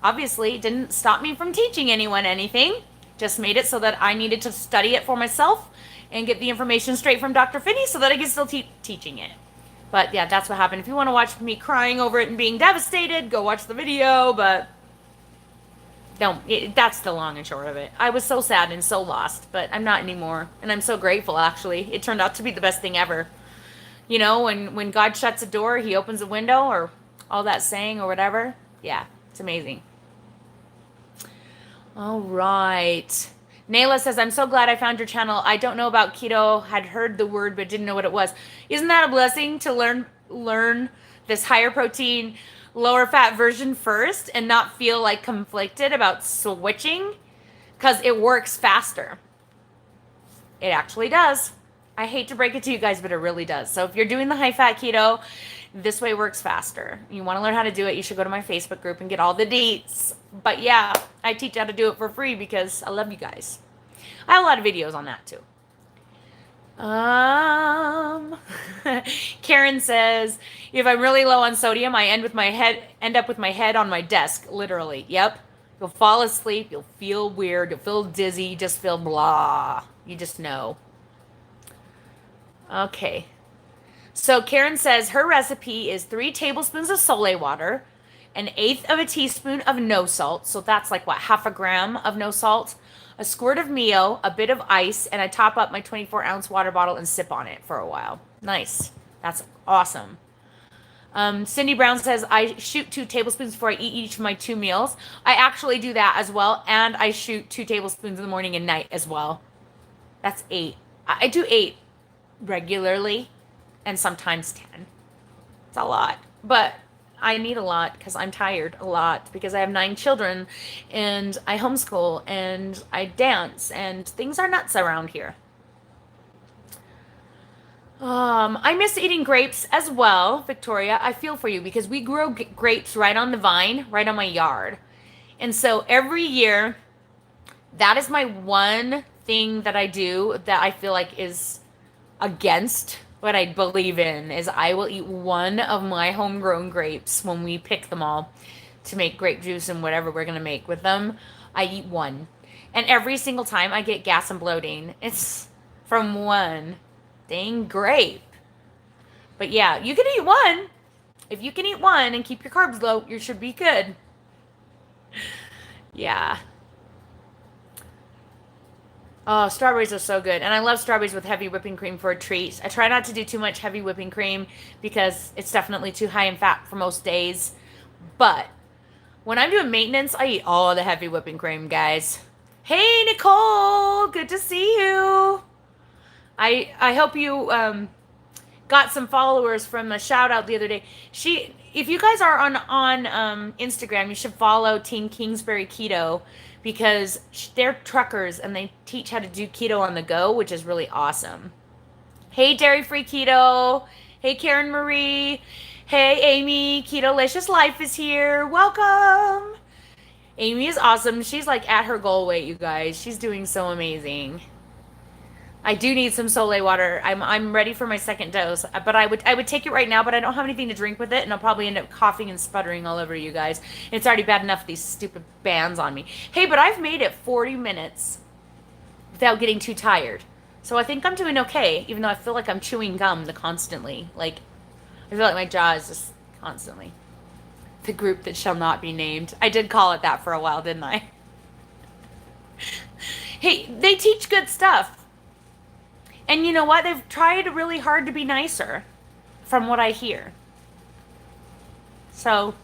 Speaker 1: obviously, it didn't stop me from teaching anyone anything. Just made it so that I needed to study it for myself and get the information straight from Dr. Finney so that I can still keep teaching it. But yeah, that's what happened. If you want to watch me crying over it and being devastated, go watch the video. But that's the long and short of it. I was so sad and so lost, but I'm not anymore. And I'm so grateful, actually. It turned out to be the best thing ever. You know, when God shuts a door, he opens a window, or all that saying or whatever. Yeah, it's amazing. All right. Nayla says, I'm so glad I found your channel. I don't know about keto, had heard the word, but didn't know what it was. Isn't that a blessing to learn this higher protein, lower fat version first and not feel like conflicted about switching? Because it works faster. It actually does. I hate to break it to you guys, but it really does. So if you're doing the high fat keto, this way works faster. You want to learn how to do it, you should go to my Facebook group and get all the deets. But yeah, I teach how to do it for free because I love you guys. I have a lot of videos on that too. Karen says, if I'm really low on sodium, I end up with my head on my desk, literally. Yep. You'll fall asleep, you'll feel weird, you'll feel dizzy, you just feel blah. You just know. Okay. So Karen says her recipe is 3 tablespoons of sole water, 1/8 of a teaspoon of no salt. So that's like what, half a gram of no salt, a squirt of Mio, a bit of ice, and I top up my 24-ounce water bottle and sip on it for a while. Nice. That's awesome. Cindy Brown says, I shoot 2 tablespoons before I eat each of my 2 meals. I actually do that as well, and I shoot 2 tablespoons in the morning and night as well. That's 8. I do 8 regularly, and sometimes 10. It's a lot, but I need a lot because I'm tired a lot because I have 9 children and I homeschool and I dance and things are nuts around here. I miss eating grapes as well, Victoria. I feel for you because we grow grapes right on the vine, right on my yard. And so every year, that is my one thing that I do that I feel like is against what I believe in, is I will eat one of my homegrown grapes when we pick them all to make grape juice and whatever we're going to make with them. I eat one. And every single time I get gas and bloating, it's from one dang grape. But yeah, you can eat one. If you can eat one and keep your carbs low, you should be good. Yeah. Oh, strawberries are so good. And I love strawberries with heavy whipping cream for a treat. I try not to do too much heavy whipping cream because it's definitely too high in fat for most days. But when I'm doing maintenance, I eat all the heavy whipping cream, guys. Hey, Nicole. Good to see you. I hope you got some followers from a shout out the other day. If you guys are on Instagram, you should follow Team Kingsbury Keto, because they're truckers and they teach how to do keto on the go, which is really awesome. Hey, Dairy Free Keto. Hey, Karen Marie. Hey, Amy. Ketolicious Life is here. Welcome. Amy is awesome. She's like at her goal weight, you guys. She's doing so amazing. I do need some Sole water. I'm ready for my second dose, but I would take it right now, but I don't have anything to drink with it, and I'll probably end up coughing and sputtering all over you guys. It's already bad enough, these stupid bands on me. Hey, but I've made it 40 minutes without getting too tired. So I think I'm doing okay, even though I feel like I'm chewing gum constantly. Like, I feel like my jaw is just constantly. The group that shall not be named. I did call it that for a while, didn't I? Hey, they teach good stuff. And you know what? They've tried really hard to be nicer, from what I hear. So,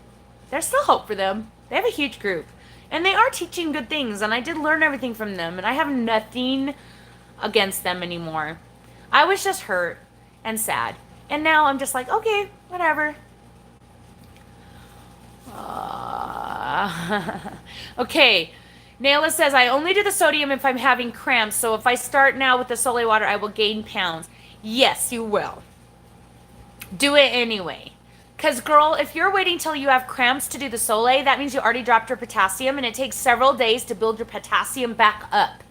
Speaker 1: there's still hope for them. They have a huge group. And they are teaching good things, and I did learn everything from them, and I have nothing against them anymore. I was just hurt and sad. And now I'm just like, okay, whatever. Okay. Nayla says, I only do the sodium if I'm having cramps, so if I start now with the Sole water, I will gain pounds. Yes, you will. Do it anyway. Because, girl, if you're waiting till you have cramps to do the Sole, that means you already dropped your potassium, and it takes several days to build your potassium back up.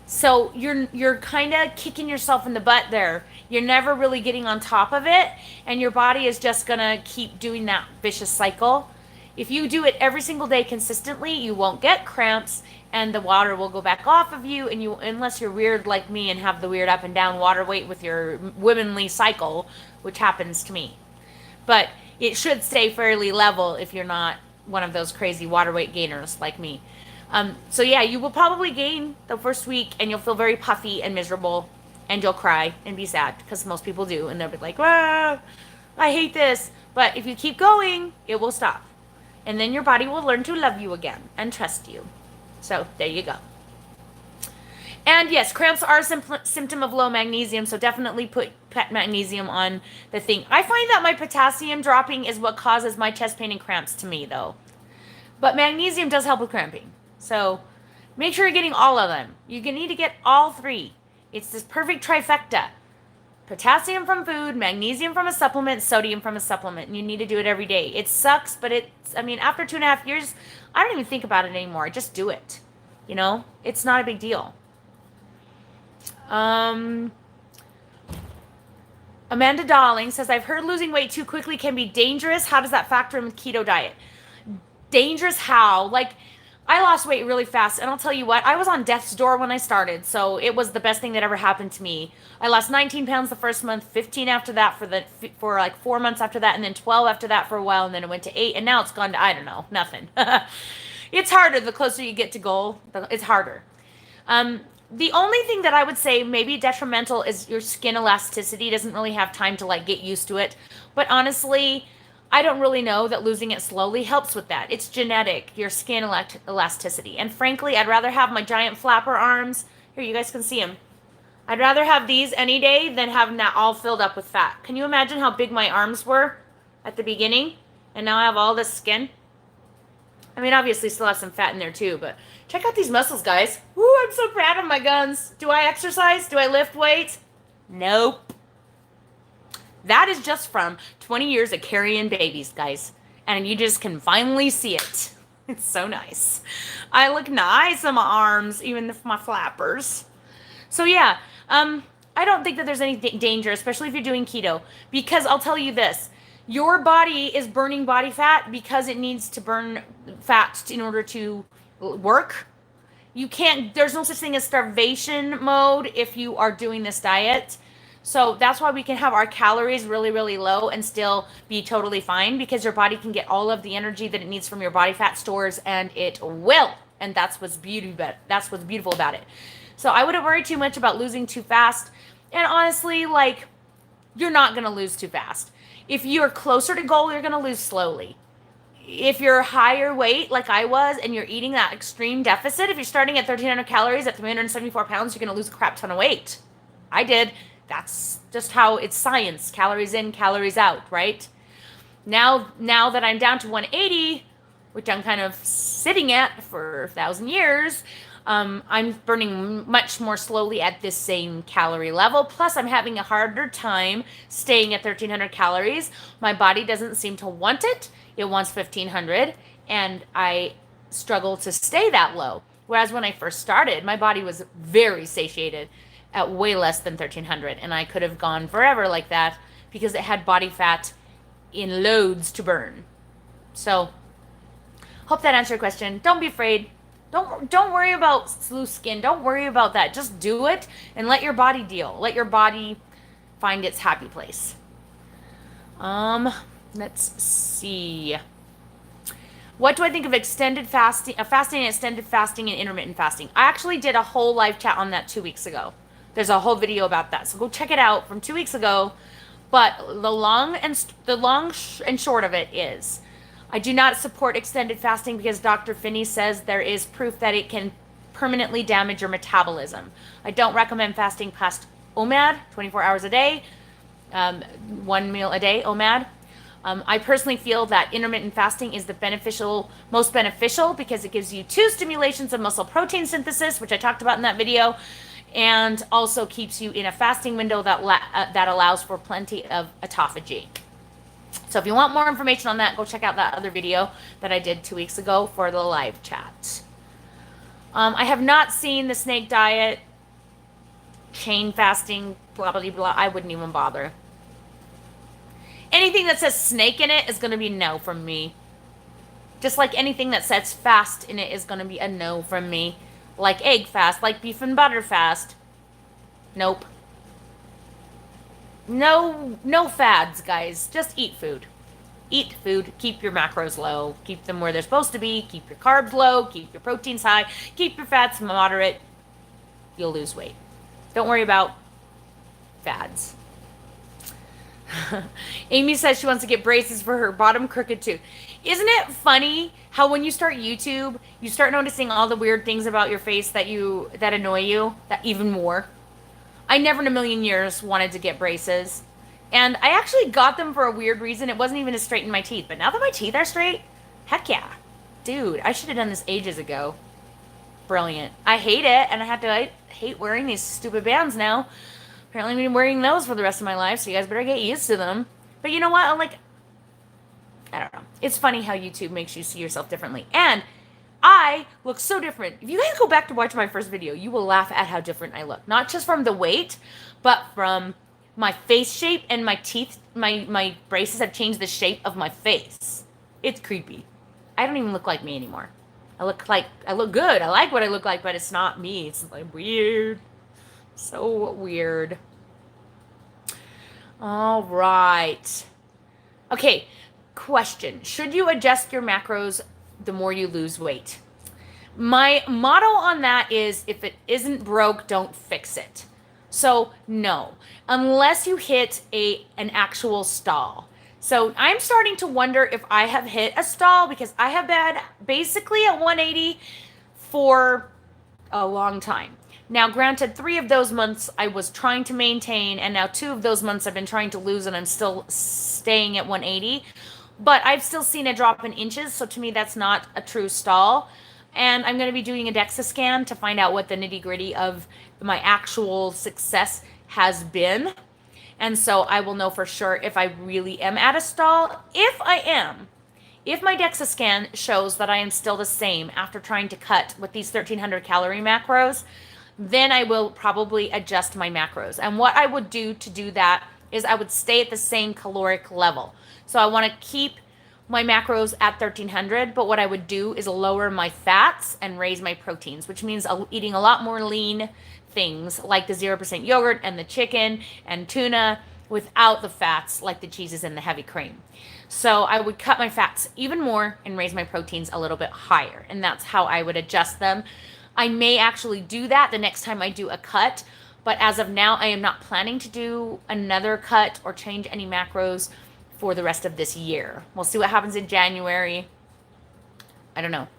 Speaker 1: So you're kind of kicking yourself in the butt there. You're never really getting on top of it, and your body is just going to keep doing that vicious cycle. If you do it every single day consistently, you won't get cramps, and the water will go back off of you, and you, unless you're weird like me and have the weird up and down water weight with your womanly cycle, which happens to me. But it should stay fairly level if you're not one of those crazy water weight gainers like me. So yeah, you will probably gain the first week, and you'll feel very puffy and miserable, and you'll cry and be sad, because most people do, and they'll be like, ah, I hate this. But if you keep going, it will stop. And then your body will learn to love you again and trust you. So there you go. And yes, cramps are a symptom of low magnesium, so definitely put magnesium on the thing. I find that my potassium dropping is what causes my chest pain and cramps to me, though. But magnesium does help with cramping. So make sure you're getting all of them. You need to get all three. It's this perfect trifecta. Potassium from food, magnesium from a supplement, sodium from a supplement. And you need to do it every day. It sucks, but after 2.5 years, I don't even think about it anymore. I just do it. You know? It's not a big deal. Amanda Darling says, I've heard losing weight too quickly can be dangerous. How does that factor in with keto diet? Dangerous how? Like, I lost weight really fast, and I'll tell you what, I was on death's door when I started, so it was the best thing that ever happened to me. I lost 19 pounds the first month, 15 after that for like 4 months after that, and then 12 after that for a while, and then it went to 8, and now it's gone to, I don't know, nothing. It's harder the closer you get to goal. It's harder. The only thing that I would say maybe detrimental is your skin elasticity doesn't really have time to like get used to it. But honestly, I don't really know that losing it slowly helps with that. It's genetic, your skin elasticity. And frankly, I'd rather have my giant flapper arms. Here, you guys can see them. I'd rather have these any day than have that all filled up with fat. Can you imagine how big my arms were at the beginning? And now I have all this skin. I mean, obviously still have some fat in there too, but check out these muscles, guys. Woo, I'm so proud of my guns. Do I exercise? Do I lift weights? Nope. That is just from 20 years of carrying babies, guys. And you just can finally see it. It's so nice. I look nice on my arms, even with my flappers. So yeah, I don't think that there's any danger, especially if you're doing keto. Because I'll tell you this. Your body is burning body fat because it needs to burn fat in order to work. You can't, there's no such thing as starvation mode if you are doing this diet. So that's why we can have our calories really, really low and still be totally fine, because your body can get all of the energy that it needs from your body fat stores, and it will. And that's what's beautiful about it. So I wouldn't worry too much about losing too fast. And honestly, like, you're not going to lose too fast. If you're closer to goal, you're going to lose slowly. If you're higher weight, like I was, and you're eating that extreme deficit, if you're starting at 1,300 calories at 374 pounds, you're going to lose a crap ton of weight. I did. That's just how it's science. Calories in, calories out, right? Now that I'm down to 180, which I'm kind of sitting at for 1,000 years, I'm burning much more slowly at this same calorie level. Plus, I'm having a harder time staying at 1,300 calories. My body doesn't seem to want it. It wants 1,500, and I struggle to stay that low. Whereas when I first started, my body was very satiated at way less than 1,300, and I could have gone forever like that because it had body fat in loads to burn. So, hope that answered your question. Don't be afraid. Don't worry about loose skin. Don't worry about that. Just do it and let your body deal. Let your body find its happy place. Let's see. What do I think of extended fasting, extended fasting, and intermittent fasting? I actually did a whole live chat on that 2 weeks ago. There's a whole video about that, so go check it out from 2 weeks ago. But the long and short of it is, I do not support extended fasting because Dr. Finney says there is proof that it can permanently damage your metabolism. I don't recommend fasting past OMAD, 24 hours a day, one meal a day, OMAD. I personally feel that intermittent fasting is the most beneficial because it gives you 2 stimulations of muscle protein synthesis, which I talked about in that video, and also keeps you in a fasting window that allows for plenty of autophagy. So if you want more information on that, go check out that other video that I did 2 weeks ago for the live chat. I have not seen the snake diet, chain fasting, blah, blah, blah. I wouldn't even bother. Anything that says snake in it is going to be no from me. Just like anything that says fast in it is going to be a no from me. Like egg fast, like beef and butter fast. Nope. No fads, guys. Just eat food. Eat food. Keep your macros low. Keep them where they're supposed to be. Keep your carbs low. Keep your proteins high. Keep your fats moderate. You'll lose weight. Don't worry about fads. Amy says she wants to get braces for her bottom crooked tooth. Isn't it funny how when you start YouTube, you start noticing all the weird things about your face that annoy you, that even more? I never in a million years wanted to get braces. And I actually got them for a weird reason. It wasn't even to straighten my teeth. But now that my teeth are straight, heck yeah. Dude, I should have done this ages ago. Brilliant. I hate it, and I hate wearing these stupid bands now. Apparently I'm going to be wearing those for the rest of my life, so you guys better get used to them. But you know what? I don't know. It's funny how YouTube makes you see yourself differently. And I look so different. If you guys go back to watch my first video, you will laugh at how different I look. Not just from the weight, but from my face shape and my teeth. My braces have changed the shape of my face. It's creepy. I don't even look like me anymore. I look good. I like what I look like, but it's not me. It's like weird. So weird. All right. Okay, question. Should you adjust your macros the more you lose weight? My motto on that is, if it isn't broke, don't fix it. So no, unless you hit an actual stall. So I'm starting to wonder if I have hit a stall, because I have been basically at 180 for a long time. Now, granted, 3 of those months I was trying to maintain, and now 2 of those months I've been trying to lose, and I'm still staying at 180. But I've still seen a drop in inches, so to me that's not a true stall. And I'm going to be doing a DEXA scan to find out what the nitty-gritty of my actual success has been. And so I will know for sure if I really am at a stall. If I am, if my DEXA scan shows that I am still the same after trying to cut with these 1,300 calorie macros, then I will probably adjust my macros. And what I would do to do that is I would stay at the same caloric level. So I want to keep my macros at 1,300, but what I would do is lower my fats and raise my proteins, which means eating a lot more lean things like the 0% yogurt and the chicken and tuna without the fats like the cheeses and the heavy cream. So I would cut my fats even more and raise my proteins a little bit higher. And that's how I would adjust them. I may actually do that the next time I do a cut, but as of now, I am not planning to do another cut or change any macros for the rest of this year. We'll see what happens in January. I don't know.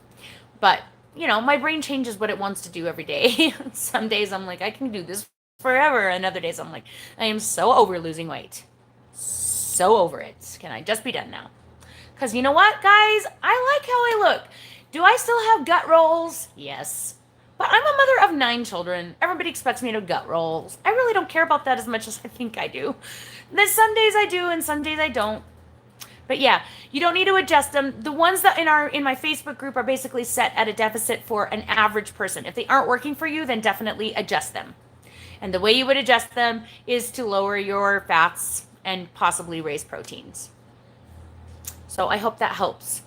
Speaker 1: But, you know, my brain changes what it wants to do every day. Some days I'm like, I can do this forever. And other days I'm like, I am so over losing weight. So over it. Can I just be done now? Because you know what, guys? I like how I look. Do I still have gut rolls? Yes. But I'm a mother of 9 children. Everybody expects me to gut rolls. I really don't care about that as much as I think I do. Then some days I do and some days I don't. But yeah, you don't need to adjust them. The ones that in my Facebook group are basically set at a deficit for an average person. If they aren't working for you, then definitely adjust them. And the way you would adjust them is to lower your fats and possibly raise proteins. So I hope that helps.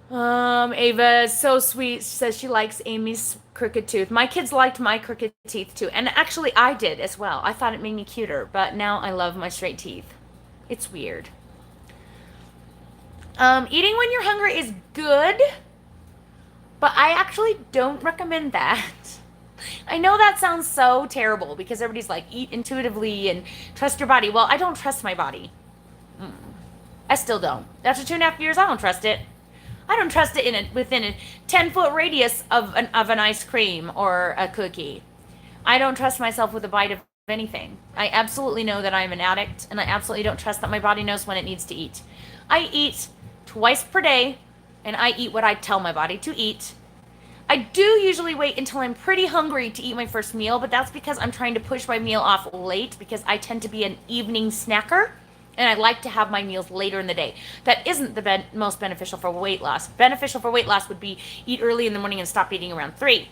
Speaker 1: Ava is so sweet. She says she likes Amy's crooked tooth. My kids liked my crooked teeth too. And actually I did as well. I thought it made me cuter, but now I love my straight teeth. It's weird. Eating when you're hungry is good, but I actually don't recommend that. I know that sounds so terrible because everybody's like, eat intuitively and trust your body. Well, I don't trust my body. I still don't. After 2.5 years, I don't trust it. I don't trust it within a 10-foot radius of an ice cream or a cookie. I don't trust myself with a bite of anything. I absolutely know that I'm an addict, and I absolutely don't trust that my body knows when it needs to eat. I eat twice per day, and I eat what I tell my body to eat. I do usually wait until I'm pretty hungry to eat my first meal, but that's because I'm trying to push my meal off late because I tend to be an evening snacker and I like to have my meals later in the day. That isn't the most beneficial for weight loss. Beneficial for weight loss would be eat early in the morning and stop eating around 3,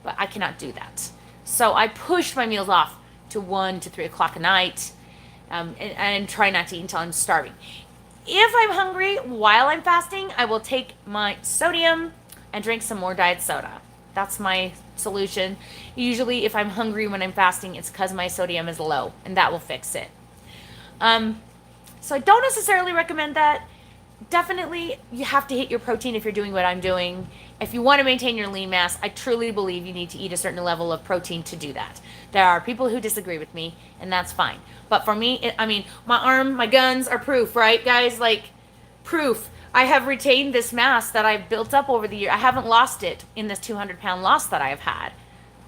Speaker 1: but I cannot do that. So I push my meals off to 1 to 3 o'clock at night and try not to eat until I'm starving. If I'm hungry while I'm fasting, I will take my sodium and drink some more diet soda. That's my solution. Usually if I'm hungry when I'm fasting, it's because my sodium is low, and that will fix it. So I don't necessarily recommend that. Definitely you have to hit your protein if you're doing what I'm doing. If you want to maintain your lean mass, I truly believe you need to eat a certain level of protein to do that. There are people who disagree with me, and that's fine. But for me, I mean, my arm, my guns are proof, right, guys? Like, proof. I have retained this mass that I've built up over the year. I haven't lost it in this 200-pound loss that I have had.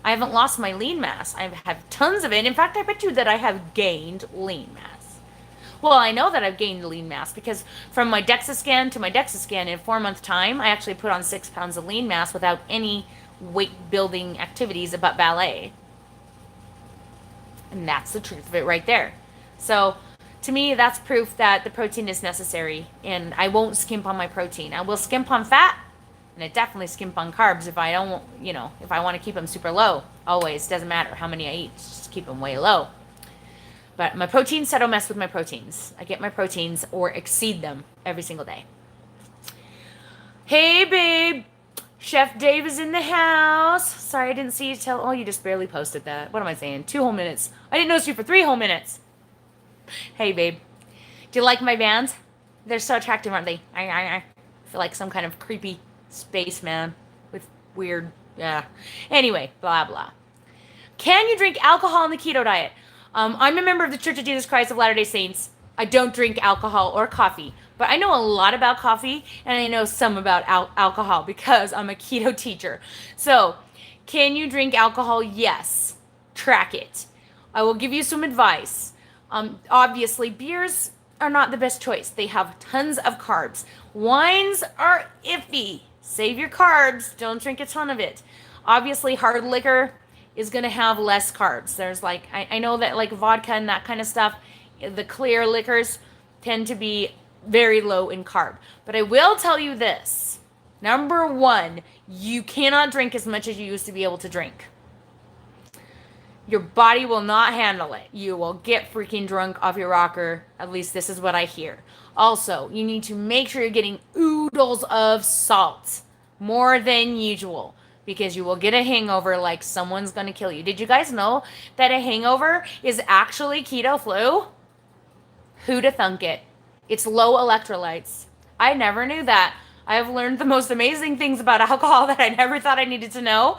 Speaker 1: I haven't lost my lean mass. I have tons of it. In fact, I bet you that I have gained lean mass. Well, I know that I've gained lean mass because from my DEXA scan to my DEXA scan in 4-month time, I actually put on 6 pounds of lean mass without any weight building activities but ballet. And that's the truth of it right there. So to me, that's proof that the protein is necessary, and I won't skimp on my protein. I will skimp on fat, and I definitely skimp on carbs if I don't, if I want to keep them super low. Always, doesn't matter how many I eat, just keep them way low. But my proteins, I don't mess with my proteins. I get my proteins or exceed them every single day. Hey, babe. Chef Dave is in the house. Sorry, I didn't see you till... Oh, you just barely posted that. What am I saying? 2 whole minutes. I didn't notice you for 3 whole minutes. Hey, babe. Do you like my bands? They're so attractive, aren't they? I feel like some kind of creepy spaceman with weird... Yeah. Anyway, blah, blah. Can you drink alcohol in the keto diet? I'm a member of the Church of Jesus Christ of Latter-day Saints. I don't drink alcohol or coffee, but I know a lot about coffee, and I know some about alcohol because I'm a keto teacher. So, can you drink alcohol? Yes. Track it. I will give you some advice. Obviously, beers are not the best choice. They have tons of carbs. Wines are iffy. Save your carbs. Don't drink a ton of it. Obviously, hard liquor is going to have less carbs. There's like, I know that like vodka and that kind of stuff, the clear liquors tend to be very low in carb. But I will tell you this. Number 1, you cannot drink as much as you used to be able to drink. Your body will not handle it. You will get freaking drunk off your rocker. At least this is what I hear. Also, you need to make sure you're getting oodles of salt. More than usual. Because you will get a hangover like someone's going to kill you. Did you guys know that a hangover is actually keto flu? Who'da thunk it? It's low electrolytes. I never knew that. I have learned the most amazing things about alcohol that I never thought I needed to know.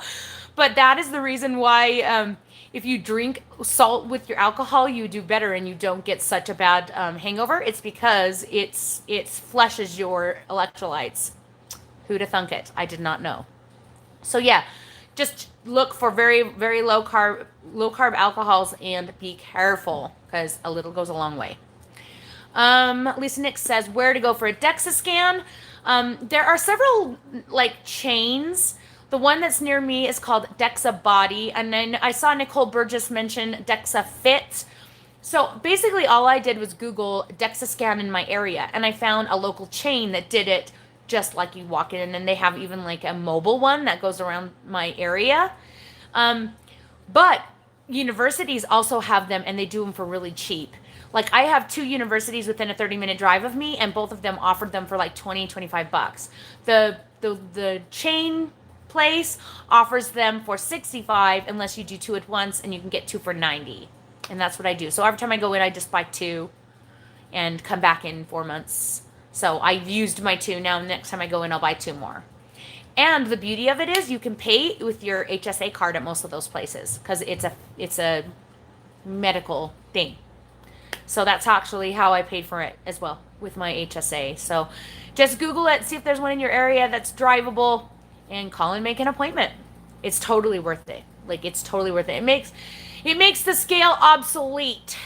Speaker 1: But that is the reason why if you drink salt with your alcohol, you do better and you don't get such a bad hangover. It's because it flushes your electrolytes. Who'da thunk it? I did not know. So yeah, just look for very, very low carb alcohols and be careful because a little goes a long way. Lisa Nick says where to go for a DEXA scan. There are several like chains. The one that's near me is called DEXA Body, and then I saw Nicole Burgess mention DEXA Fit. So basically all I did was Google DEXA scan in my area, and I found a local chain that did it just like you walk in, and they have even like a mobile one that goes around my area. But universities also have them, and they do them for really cheap. Like I have 2 universities within a 30-minute drive of me, and both of them offered them for like $20-$25. The chain place offers them for $65 unless you do 2 at once, and you can get 2 for $90. And that's what I do. So every time I go in, I just buy 2 and come back in 4 months. So I've used my 2. Now next time I go in, I'll buy 2 more. And the beauty of it is you can pay with your HSA card at most of those places because it's a medical thing. So that's actually how I paid for it as well with my HSA. So just Google it, see if there's one in your area that's drivable, and call and make an appointment. It's totally worth it. Like, it's totally worth it. It makes the scale obsolete.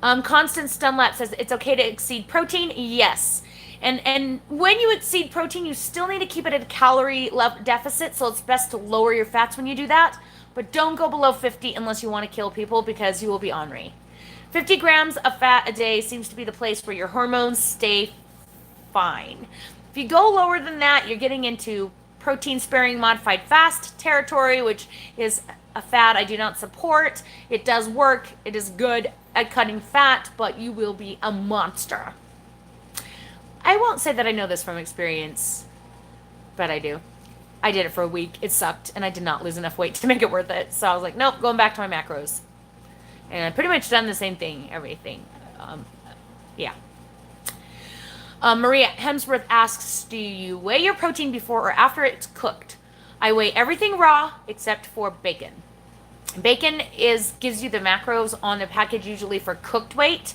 Speaker 1: Constance Dunlap says it's okay to exceed protein. Yes. And when you exceed protein, you still need to keep it at a calorie deficit, so it's best to lower your fats when you do that. But don't go below 50 unless you want to kill people, because you will be ornery. 50 grams of fat a day seems to be the place where your hormones stay fine. If you go lower than that, you're getting into protein-sparing modified fast territory, which is a fad I do not support. It does work. It is good at cutting fat, but you will be a monster. I won't say that I know this from experience, but I do. I did it for a week. It sucked, and I did not lose enough weight to make it worth it. So I was like, nope, going back to my macros. And I've pretty much done the same thing, everything. Yeah. Maria Hemsworth asks, do you weigh your protein before or after it's cooked? I weigh everything raw except for bacon. Bacon gives you the macros on the package usually for cooked weight,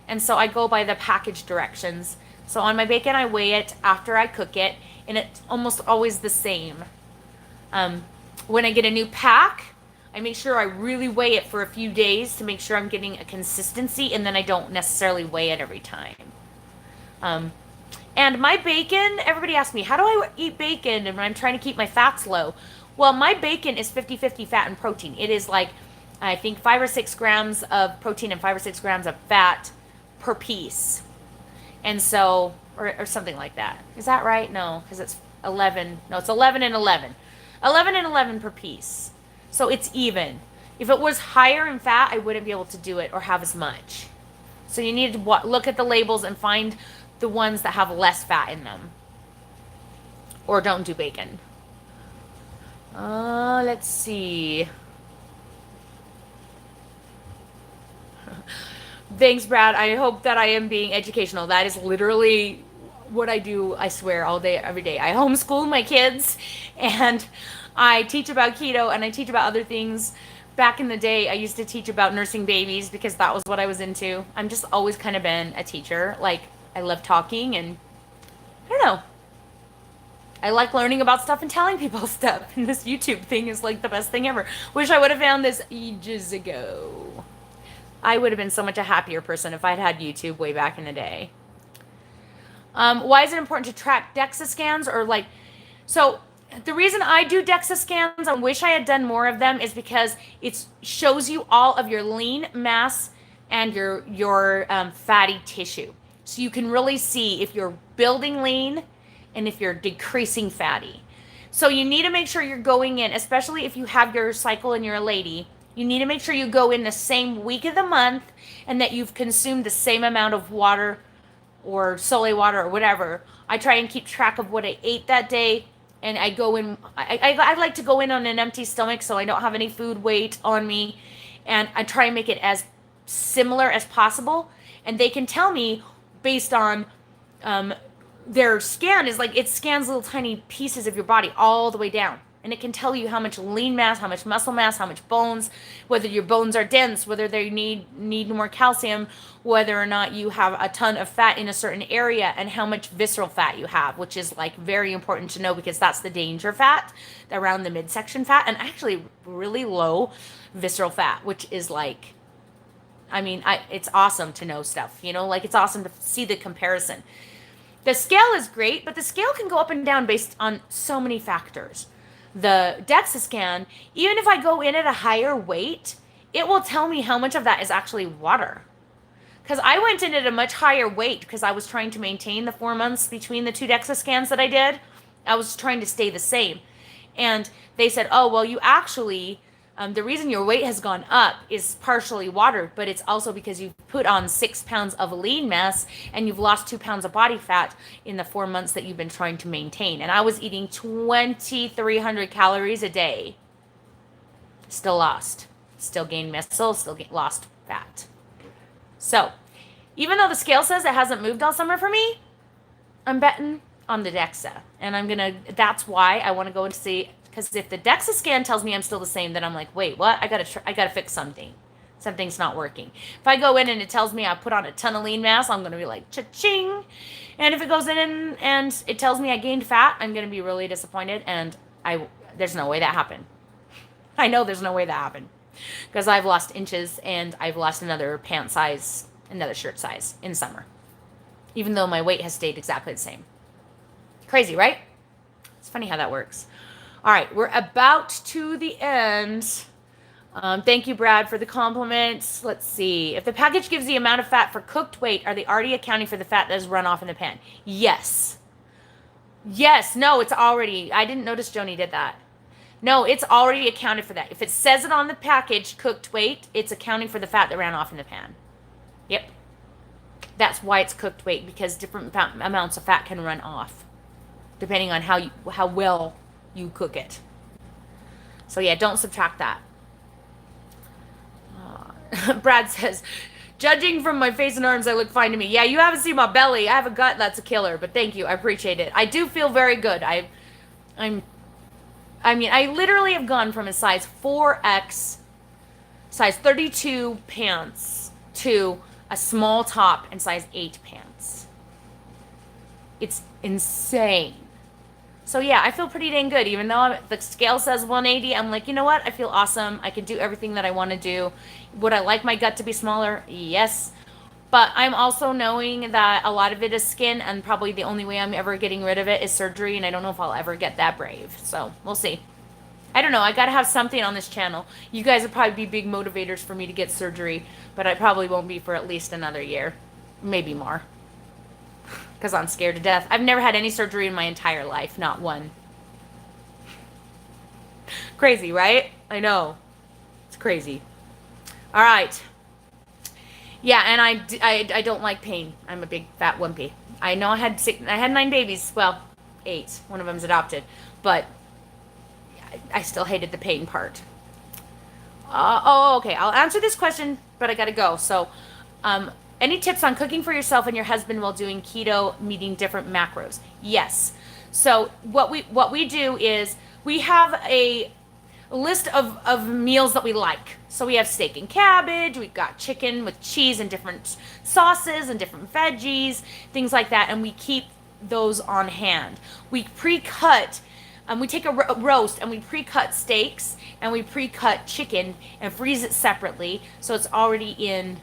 Speaker 1: and so I go by the package directions. So on my bacon, I weigh it after I cook it, and it's almost always the same. When I get a new pack, I make sure I really weigh it for a few days to make sure I'm getting a consistency, and then I don't necessarily weigh it every time. And my bacon, everybody asks me, how do I eat bacon and when I'm trying to keep my fats low? Well, my bacon is 50-50 fat and protein. It is like, I think 5 or 6 grams of protein and 5 or 6 grams of fat per piece. And so, or something like that. Is that right? No, because it's 11. No, it's 11 and 11. 11 and 11 per piece. So it's even. If it was higher in fat, I wouldn't be able to do it or have as much. So you need to look at the labels and find the ones that have less fat in them. Or don't do bacon. Let's see. Thanks, Brad. I hope that I am being educational. That is literally what I do, I swear, all day, every day. I homeschool my kids, and I teach about keto, and I teach about other things. Back in the day, I used to teach about nursing babies because that was what I was into. I'm just always kind of been a teacher. Like, I love talking, and I don't know. I like learning about stuff and telling people stuff. And this YouTube thing is like the best thing ever. Wish I would have found this ages ago. I would have been so much a happier person if I'd had YouTube way back in the day. Why is it important to track DEXA scans or like... So the reason I do DEXA scans, I wish I had done more of them, is because it shows you all of your lean mass and your fatty tissue. So you can really see if you're building lean and if you're decreasing fatty. So you need to make sure you're going in, especially if you have your cycle and you're a lady, you need to make sure you go in the same week of the month and that you've consumed the same amount of water or Soleil water or whatever. I try and keep track of what I ate that day, and I go in, I like to go in on an empty stomach so I don't have any food weight on me, and I try and make it as similar as possible. And they can tell me based on their scan is like, it scans little tiny pieces of your body all the way down. And it can tell you how much lean mass, how much muscle mass, how much bones, whether your bones are dense, whether they need more calcium, whether or not you have a ton of fat in a certain area, and how much visceral fat you have, which is like very important to know because that's the danger fat, around the midsection fat, and actually really low visceral fat, which is like, I mean, it's awesome to know stuff, you know, like it's awesome to see the comparison. The scale is great, but the scale can go up and down based on so many factors. The DEXA scan, even if I go in at a higher weight, it will tell me how much of that is actually water. Because I went in at a much higher weight because I was trying to maintain the 4 months between the 2 DEXA scans that I did. I was trying to stay the same. And they said, oh, well, you actually... the reason your weight has gone up is partially water, but it's also because you've put on 6 pounds of lean mass and you've lost 2 pounds of body fat in the 4 months that you've been trying to maintain. And I was eating 2,300 calories a day. Still lost. Still gained muscle, lost fat. So, even though the scale says it hasn't moved all summer for me, I'm betting on the DEXA. And that's why I want to go and see. Because if the DEXA scan tells me I'm still the same, then I'm like, wait, what? I gotta fix something. Something's not working. If I go in and it tells me I put on a ton of lean mass, I'm going to be like, cha-ching. And if it goes in and it tells me I gained fat, I'm going to be really disappointed. And there's no way that happened. I know there's no way that happened. Because I've lost inches and I've lost another pant size, another shirt size in summer. Even though my weight has stayed exactly the same. Crazy, right? It's funny how that works. All right, we're about to the end. Thank you, Brad, for the compliments. Let's see. If the package gives the amount of fat for cooked weight, are they already accounting for the fat that has run off in the pan? Yes. Yes. No, it's already. I didn't notice Joni did that. No, it's already accounted for that. If it says it on the package, cooked weight, it's accounting for the fat that ran off in the pan. Yep. That's why it's cooked weight, because different amounts of fat can run off depending on how well you cook it. So yeah, don't subtract that. Brad says, judging from my face and arms, I look fine to me. Yeah, you haven't seen my belly. I have a gut that's a killer, but thank you. I appreciate it. I do feel very good. I literally have gone from a size 4X, size 32 pants to a small top and size 8 pants. It's insane. So yeah, I feel pretty dang good. Even though the scale says 180, I'm like, you know what? I feel awesome. I can do everything that I want to do. Would I like my gut to be smaller? Yes. But I'm also knowing that a lot of it is skin, and probably the only way I'm ever getting rid of it is surgery, and I don't know if I'll ever get that brave. So we'll see. I don't know. I got to have something on this channel. You guys will probably be big motivators for me to get surgery, but I probably won't be for at least another year. Maybe more. Because I'm scared to death. I've never had any surgery in my entire life. Not one. Crazy, right? I know. It's crazy. All right. Yeah, and I don't like pain. I'm a big fat wimpy. I know I had 9 babies. Well, 8. One of them's adopted. But I still hated the pain part. Okay. I'll answer this question, but I gotta go. So, any tips on cooking for yourself and your husband while doing keto, meeting different macros? Yes. So what we do is we have a list of meals that we like. So we have steak and cabbage, we've got chicken with cheese and different sauces and different veggies, things like that, and we keep those on hand. We pre-cut, we take a roast and we pre-cut steaks and we pre-cut chicken and freeze it separately, so it's already in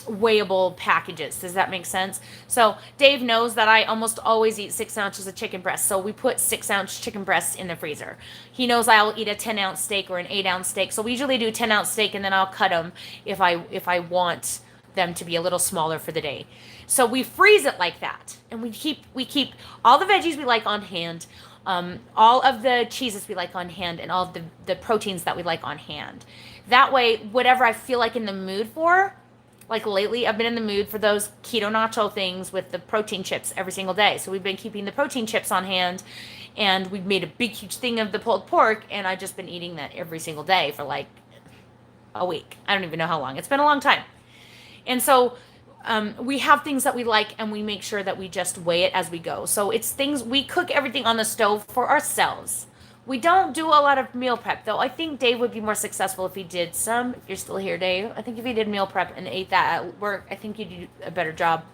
Speaker 1: weighable packages. Does that make sense? So Dave knows that I almost always eat 6 ounces of chicken breast, so we put 6-ounce chicken breasts in the freezer. He knows I'll eat a 10-ounce steak or an 8-ounce steak, so we usually do 10-ounce steak, and then I'll cut them if I want them to be a little smaller for the day. So we freeze it like that, and we keep all the veggies we like on hand, all of the cheeses we like on hand, and all of the proteins that we like on hand. That way, whatever I feel like in the mood for, like lately, I've been in the mood for those keto nacho things with the protein chips every single day. So we've been keeping the protein chips on hand, and we've made a big, huge thing of the pulled pork, and I've just been eating that every single day for like a week. I don't even know how long. It's been a long time. And so we have things that we like, and we make sure that we just weigh it as we go. So it's things, we cook everything on the stove for ourselves. We don't do a lot of meal prep, though. I think Dave would be more successful if he did some. If you're still here, Dave, I think if he did meal prep and ate that at work, I think you'd do a better job.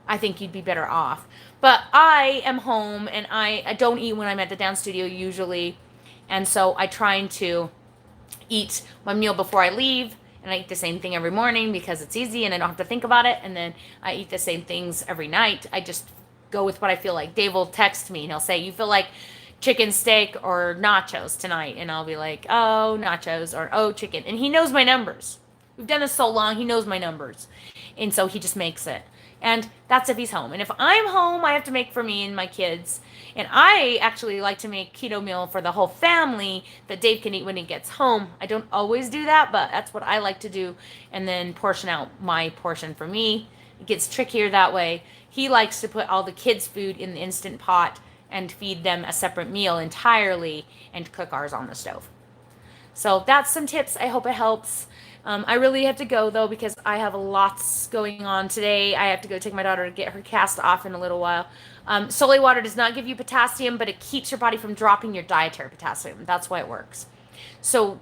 Speaker 1: I think you'd be better off. But I am home, and I don't eat when I'm at the dance studio usually. And so I try to eat my meal before I leave. And I eat the same thing every morning because it's easy and I don't have to think about it. And then I eat the same things every night. I just go with what I feel like. Dave will text me and he'll say, you feel like chicken steak or nachos tonight? And I'll be like, oh, nachos, or oh, chicken. And he knows my numbers. We've done this so long, he knows my numbers. And so he just makes it. And that's if he's home. And if I'm home, I have to make for me and my kids. And I actually like to make keto meal for the whole family that Dave can eat when he gets home. I don't always do that, but that's what I like to do. And then portion out my portion for me. It gets trickier that way. He likes to put all the kids' food in the Instant Pot and feed them a separate meal entirely and cook ours on the stove. So that's some tips. I hope it helps. I really have to go, though, because I have lots going on today. I have to go take my daughter to get her cast off in a little while. Soy water does not give you potassium, but it keeps your body from dropping your dietary potassium. That's why it works. So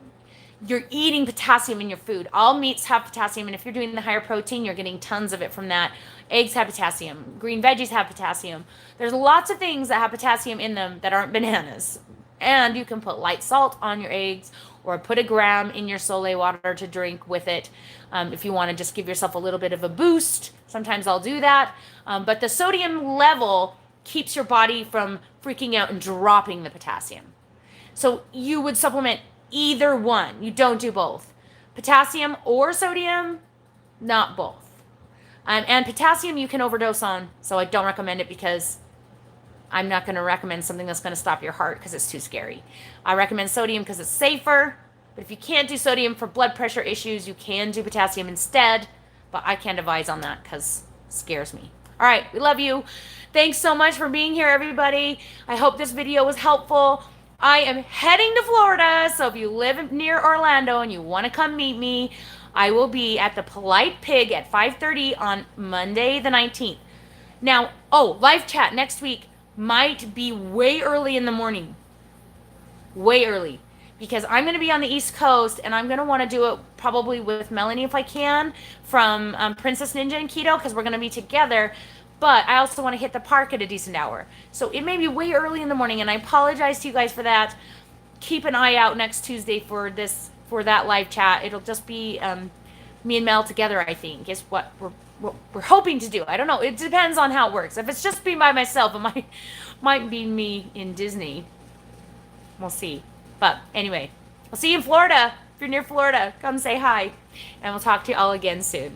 Speaker 1: you're eating potassium in your food. All meats have potassium, and if you're doing the higher protein, you're getting tons of it from that. Eggs have potassium. Green veggies have potassium. There's lots of things that have potassium in them that aren't bananas. And you can put light salt on your eggs or put a gram in your Sole water to drink with it. If you want to just give yourself a little bit of a boost, sometimes I'll do that. But the sodium level keeps your body from freaking out and dropping the potassium. So you would supplement either one. You don't do both. Potassium or sodium, not both. And potassium you can overdose on, so I don't recommend it because I'm not going to recommend something that's going to stop your heart because it's too scary. I recommend sodium because it's safer, but if you can't do sodium for blood pressure issues, you can do potassium instead, but I can't advise on that because it scares me. All right, we love you. Thanks so much for being here, everybody. I hope this video was helpful. I am heading to Florida, so if you live near Orlando and you want to come meet me, I will be at the Polite Pig at 5:30 on Monday the 19th. Now, live chat next week might be way early in the morning. Way early. Because I'm going to be on the East Coast, and I'm going to want to do it probably with Melanie if I can from Princess Ninja and Keto, because we're going to be together. But I also want to hit the park at a decent hour. So it may be way early in the morning, and I apologize to you guys for that. Keep an eye out next Tuesday for that live chat. It'll just be me and Mel together, I think, is what we're hoping to do. I don't know. It depends on how it works. If it's just me by myself, it might be me in Disney. We'll see. But anyway, I'll see you in Florida. If you're near Florida, come say hi. And we'll talk to you all again soon.